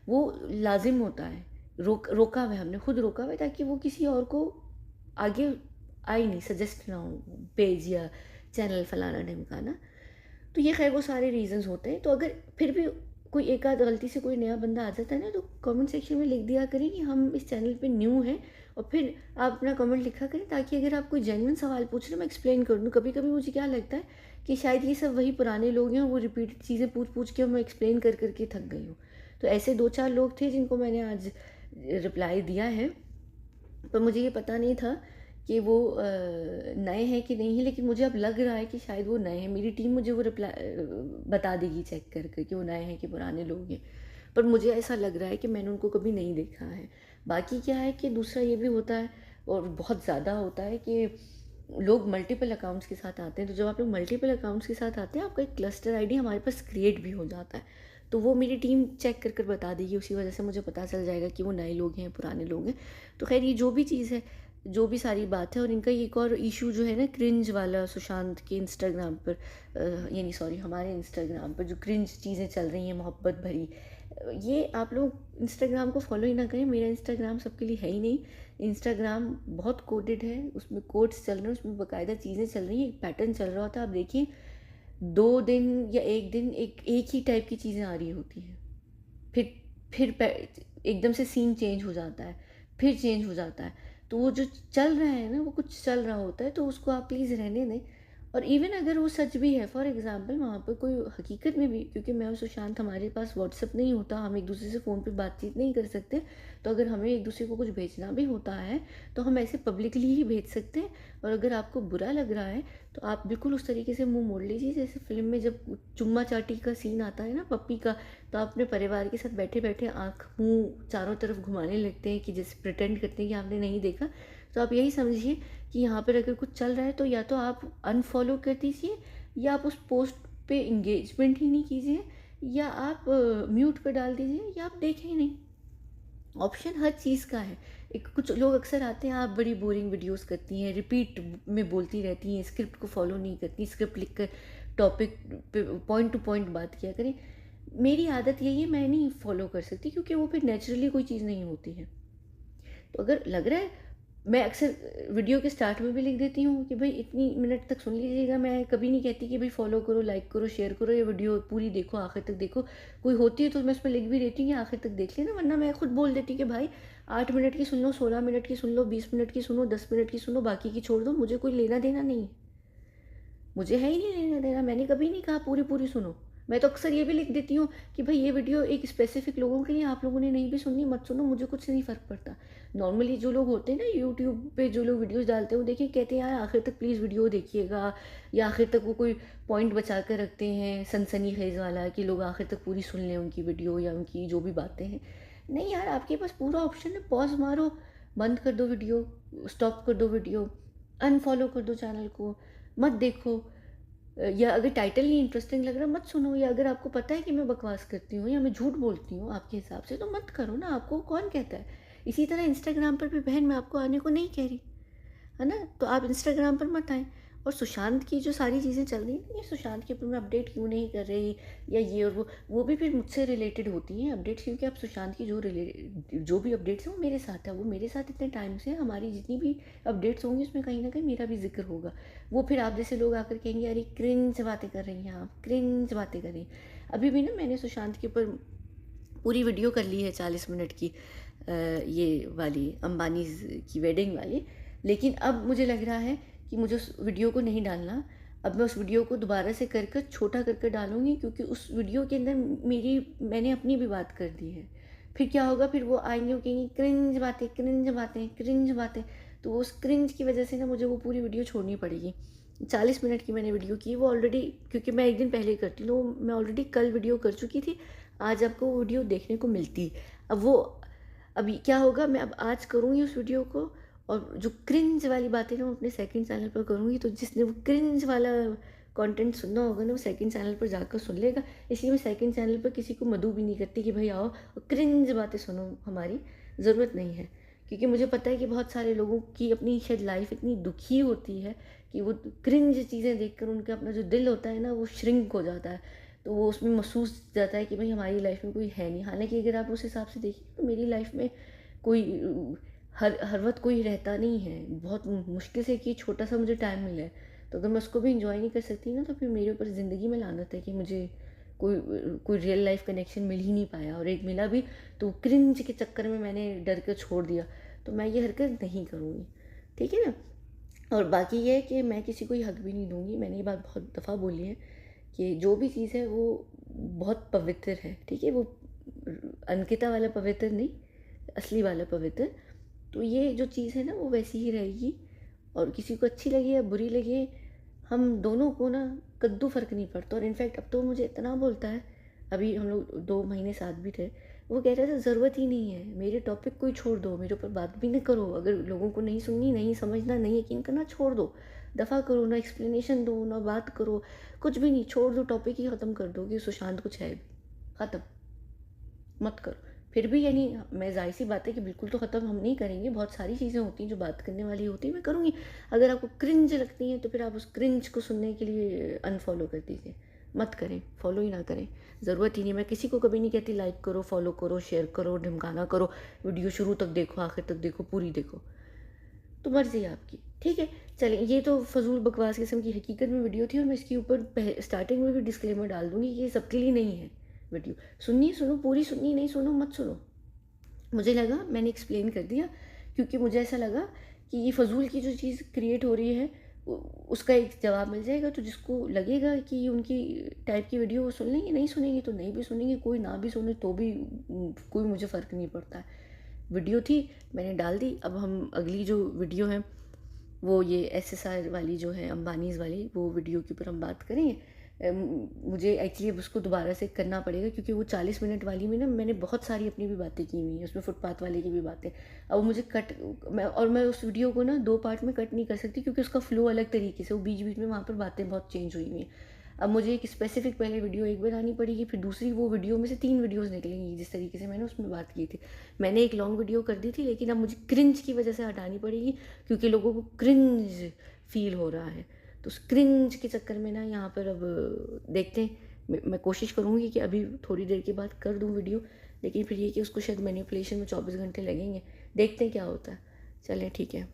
वो लाजिम होता है, रोका हुआ है, हमने खुद रोका हुआ है, ताकि वो किसी और को आगे आई नहीं, सजेस्ट ना हो पेज या चैनल फलाना ढिमकाना। तो ये खैर वो सारे रीज़न्स होते हैं। तो अगर फिर भी कोई एक आध गलती से कोई नया बंदा आ जाता है ना, तो कमेंट सेक्शन में लिख दिया करें कि हम इस चैनल पे न्यू हैं, और फिर आप अपना कमेंट लिखा करें, ताकि अगर आप कोई जेन्युइन सवाल पूछ रहे हैं मैं एक्सप्लेन कर दूँ। कभी कभी मुझे क्या लगता है कि शायद ये सब वही पुराने लोग हैं, और वो रिपीटेड चीज़ें पूछ पूछ के मैं एक्सप्लेन कर करके थक गई हूँ। तो ऐसे 2-4 लोग थे जिनको मैंने आज रिप्लाई दिया है, पर मुझे ये पता नहीं था कि वो नए हैं कि नहीं है, लेकिन मुझे अब लग रहा है कि शायद वो नए हैं। मेरी टीम मुझे वो रिप्लाई बता देगी चेक करके कि वो नए हैं कि पुराने लोग हैं, पर मुझे ऐसा लग रहा है कि मैंने उनको कभी नहीं देखा है। बाकी क्या है कि दूसरा ये भी होता है, और बहुत ज़्यादा होता है, कि लोग मल्टीपल अकाउंट्स के साथ आते हैं। तो जब आप लोग मल्टीपल अकाउंट्स के साथ आते हैं, आपका एक क्लस्टर आईडी हमारे पास क्रिएट भी हो जाता है, तो वो मेरी टीम चेक कर बता देगी। उसी वजह से मुझे पता चल जाएगा कि वो नए लोग हैं पुराने लोग हैं। तो खैर ये जो भी चीज़ है, जो भी सारी बात है, और इनका एक और इशू जो है ना, क्रिंज वाला, सुशांत के इंस्टाग्राम पर यानी सॉरी हमारे इंस्टाग्राम पर जो क्रिंज चीज़ें चल रही हैं मोहब्बत भरी, ये आप लोग इंस्टाग्राम को फॉलो ही ना करें। मेरा इंस्टाग्राम सबके लिए है ही नहीं। इंस्टाग्राम बहुत कोडेड है, उसमें कोड्स चल रहे हैं, उसमें बाकायदा चीज़ें चल रही हैं, एक पैटर्न चल रहा होता है। आप देखिए 2 दिन या 1 दिन एक ही टाइप की चीज़ें आ रही होती हैं, फिर एकदम से सीन चेंज हो जाता है, फिर चेंज हो जाता है। तो वो जो चल रहा है ना, वो कुछ चल रहा होता है, तो उसको आप प्लीज़ रहने दें। और इवन अगर वो सच भी है, फॉर एग्ज़ाम्पल वहाँ पर कोई हकीकत में भी, क्योंकि मैं और सुशांत, हमारे पास व्हाट्सअप नहीं होता, हम एक दूसरे से फ़ोन पे बातचीत नहीं कर सकते, तो अगर हमें एक दूसरे को कुछ भेजना भी होता है तो हम ऐसे पब्लिकली ही भेज सकते हैं। और अगर आपको बुरा लग रहा है तो आप बिल्कुल उस तरीके से मुंह मोड़ लीजिए, जैसे फ़िल्म में जब चुम्मा चाटी का सीन आता है ना पप्पी का, तो आप अपने परिवार के साथ बैठे बैठे आँख मुँह चारों तरफ घुमाने लगते हैं, कि जैसे प्रिटेंड करते हैं कि आपने नहीं देखा। तो आप यही समझिए कि यहाँ पर अगर कुछ चल रहा है, तो या तो आप अनफॉलो कर दीजिए, या आप उस पोस्ट पे इंगेजमेंट ही नहीं कीजिए, या आप म्यूट पर डाल दीजिए, या आप देखें ही नहीं। ऑप्शन हर चीज़ का है। एक कुछ लोग अक्सर आते हैं, आप बड़ी बोरिंग वीडियोस करती हैं, रिपीट में बोलती रहती हैं, स्क्रिप्ट को फॉलो नहीं करती, स्क्रिप्ट लिख कर टॉपिक पे पॉइंट टू पॉइंट बात किया करें। मेरी आदत यही है, मैं नहीं फॉलो कर सकती, क्योंकि वो फिर नेचुरली कोई चीज़ नहीं होती है। तो अगर लग रहा है, मैं अक्सर वीडियो के स्टार्ट में भी लिख देती हूँ कि भाई इतनी मिनट तक सुन लीजिएगा। मैं कभी नहीं कहती कि भाई फॉलो करो, लाइक करो, शेयर करो, ये वीडियो पूरी देखो, आखिर तक देखो। कोई होती है तो मैं उसमें लिख भी देती हूँ कि आखिर तक देख लेना, वरना मैं खुद बोल देती हूँ कि भाई 8 मिनट की सुन लो, 16 मिनट की सुन लो, 20 मिनट की सुनो, 10 मिनट की सुनो, बाकी की छोड़ दो, मुझे कोई लेना देना नहीं है। मुझे है ही नहीं लेना देना। मैंने कभी नहीं कहा पूरी पूरी सुनो। मैं तो अक्सर ये भी लिख देती हूँ कि भाई ये वीडियो एक स्पेसिफिक लोगों के लिए, आप लोगों ने नहीं भी सुननी मत सुनो, मुझे कुछ नहीं फ़र्क पड़ता। नॉर्मली जो लोग होते हैं ना यूट्यूब पे, जो लोग वीडियोस डालते हैं, वो देखिए कहते हैं यार आखिर तक प्लीज़ वीडियो देखिएगा, या आखिर तक वो कोई पॉइंट बचा कर रखते हैं सनसनी खेज वाला, कि लोग आखिर तक पूरी सुन लें उनकी वीडियो या उनकी जो भी बातें हैं। नहीं यार, आपके पास पूरा ऑप्शन है, पॉज मारो, बंद कर दो वीडियो, स्टॉप कर दो वीडियो, अनफॉलो कर दो चैनल को, मत देखो। या अगर टाइटल नहीं इंटरेस्टिंग लग रहा मत सुनो, या अगर आपको पता है कि मैं बकवास करती हूँ या मैं झूठ बोलती हूँ आपके हिसाब से, तो मत करो ना, आपको कौन कहता है। इसी तरह इंस्टाग्राम पर भी बहन, मैं आपको आने को नहीं कह रही, है ना, तो आप इंस्टाग्राम पर मत आएँ। और सुशांत की जो सारी चीज़ें चल रही हैं, ये सुशांत के ऊपर मैं अपडेट क्यों नहीं कर रही, या ये और वो भी फिर मुझसे रिलेटेड होती हैं अपडेट्स, क्योंकि आप सुशांत की जो भी अपडेट्स हैं वो मेरे साथ है, वो मेरे साथ इतने टाइम से, हमारी जितनी भी अपडेट्स होंगी उसमें कहीं ना कहीं मेरा भी जिक्र होगा। वो फिर आप जैसे लोग आकर कहेंगे अरे क्रिंज बातें कर रही हैं आप, क्रिंज बातें कर रही हैं। अभी भी ना मैंने सुशांत के ऊपर पूरी वीडियो कर ली है 40 मिनट की, ये वाली अंबानीज़ की वेडिंग वाली। लेकिन अब मुझे लग रहा है कि मुझे उस वीडियो को नहीं डालना। अब मैं उस वीडियो को दोबारा से कर छोटा कर डालूँगी, क्योंकि उस वीडियो के अंदर मैंने अपनी भी बात कर दी है। फिर क्या होगा, फिर वो आएँगे, वो कहेंगे क्रिंज बातें, क्रिंज बातें, क्रिंज बातें। तो उस क्रिंज की वजह से ना मुझे वो पूरी वीडियो छोड़नी पड़ेगी। 40 मिनट की मैंने वीडियो की, वो ऑलरेडी, क्योंकि मैं एक दिन पहले करती हूँ, तो मैं ऑलरेडी कल वीडियो कर चुकी थी। आज आपको वो वीडियो देखने को मिलती। अब वो अभी क्या होगा, मैं अब आज करूँगी उस वीडियो को, और जो क्रिंज वाली बातें ना, वो अपने सेकंड चैनल पर करूँगी। तो जिसने वो क्रिंज वाला कंटेंट सुनना होगा ना, वो सेकंड चैनल पर जाकर सुन लेगा। इसलिए मैं सेकंड चैनल पर किसी को मदऊ भी नहीं करती कि भाई आओ और क्रिंज बातें सुनो, हमारी ज़रूरत नहीं है। क्योंकि मुझे पता है कि बहुत सारे लोगों की अपनी शायद लाइफ इतनी दुखी होती है कि वो क्रिंज चीज़ें देखकर उनका अपना जो दिल होता है ना, वो श्रिंक हो जाता है। तो वो उसमें महसूस जाता है कि भाई हमारी लाइफ में कोई है नहीं। हालांकि अगर आप उस हिसाब से देखिए तो मेरी लाइफ में कोई हर वक्त कोई रहता नहीं है। बहुत मुश्किल से कि छोटा सा मुझे टाइम मिला है, तो अगर मैं उसको भी इंजॉय नहीं कर सकती ना, तो फिर मेरे ऊपर ज़िंदगी में लानत है कि मुझे कोई कोई रियल लाइफ कनेक्शन मिल ही नहीं पाया, और एक मिला भी तो क्रिंज के चक्कर में मैंने डर कर छोड़ दिया। तो मैं ये हरकत नहीं करूँगी, ठीक है ना। और बाकी ये है कि मैं किसी को ये हक भी नहीं दूँगी। मैंने ये बात बहुत दफ़ा बोली है कि जो भी चीज़ है वो बहुत पवित्र है, ठीक है। वो अंकिता वाला पवित्र नहीं, असली वाला पवित्र। तो ये जो चीज़ है ना, वो वैसी ही रहेगी। और किसी को अच्छी लगे या बुरी लगे, हम दोनों को ना कद्दू फ़र्क नहीं पड़ता। और इनफैक्ट अब तो मुझे इतना बोलता है, अभी हम लोग 2 महीने साथ भी थे, वो कह रहा था ज़रूरत ही नहीं है, मेरे टॉपिक को ही छोड़ दो, मेरे ऊपर बात भी नहीं करो। अगर लोगों को नहीं सुननी, नहीं समझना, नहीं यकीन करना, छोड़ दो, दफ़ा करो ना, एक्सप्लेनेशन दो ना, बात करो, कुछ भी नहीं, छोड़ दो, टॉपिक ही ख़त्म कर दो कि सुशांत कुछ है भी, ख़त्म, मत करो। फिर भी यानी मैं, ज़ाहिर सी बात है कि बिल्कुल तो ख़त्म हम नहीं करेंगे। बहुत सारी चीज़ें होती हैं जो बात करने वाली होती हैं, मैं करूँगी। अगर आपको क्रिंज लगती हैं तो फिर आप उस क्रिंज को सुनने के लिए अनफॉलो कर दीजिए, मत करें, फॉलो ही ना करें, ज़रूरत ही नहीं। मैं किसी को कभी नहीं कहती लाइक करो, फॉलो करो, शेयर करो, ढिमकाना करो, वीडियो शुरू तक देखो, आखिर तक देखो, पूरी देखो, तो मर्ज़ी है आपकी, ठीक है। चलिए, ये तो फजूल बकवास किस्म की हकीकत में वीडियो थी, और मैं इसके ऊपर स्टार्टिंग में भी डिस्क्लेमर डाल दूँगी कि ये सबके लिए नहीं है वीडियो। सुननी है सुनो, पूरी सुननी नहीं सुनो मत सुनो। मुझे लगा मैंने एक्सप्लेन कर दिया, क्योंकि मुझे ऐसा लगा कि ये फ़जूल की जो चीज़ क्रिएट हो रही है, उसका एक जवाब मिल जाएगा। तो जिसको लगेगा कि ये उनकी टाइप की वीडियो वो सुन लेंगे, नहीं सुनेंगे तो नहीं भी सुनेंगे, कोई ना भी सुने तो भी कोई मुझे फ़र्क नहीं पड़ता है। वीडियो थी, मैंने डाल दी। अब हम अगली जो वीडियो है वो ये एसएसआर वाली जो है, अंबानीज़ वाली, वो वीडियो के ऊपर हम बात करेंगे। मुझे एक्चुअली अब उसको दोबारा से करना पड़ेगा, क्योंकि वो 40 मिनट वाली में ना मैंने बहुत सारी अपनी भी बातें की हुई हैं, उसमें फुटपाथ वाले की भी बातें। अब मुझे मैं उस वीडियो को ना 2 पार्ट में कट नहीं कर सकती, क्योंकि उसका फ्लो अलग तरीके से, वो बीच बीच में वहाँ पर बातें बहुत चेंज हुई हुई हैं। अब मुझे एक स्पेसिफिक पहले वीडियो एक बनानी पड़ेगी, फिर दूसरी, वो वीडियो में से 3 वीडियोज़ निकलेंगी जिस तरीके से मैंने उसमें बात की थी। मैंने एक लॉन्ग वीडियो कर दी थी, लेकिन अब मुझे क्रिंज की वजह से हटानी पड़ेगी, क्योंकि लोगों को क्रिंज फील हो रहा है। तो उस क्रिंज के चक्कर में ना यहाँ पर अब देखते हैं। मैं कोशिश करूँगी कि अभी थोड़ी देर के बाद कर दूँ वीडियो, लेकिन फिर ये कि उसको शायद मैनिपुलेशन में 24 घंटे लगेंगे। देखते हैं क्या होता है। चलें, ठीक है।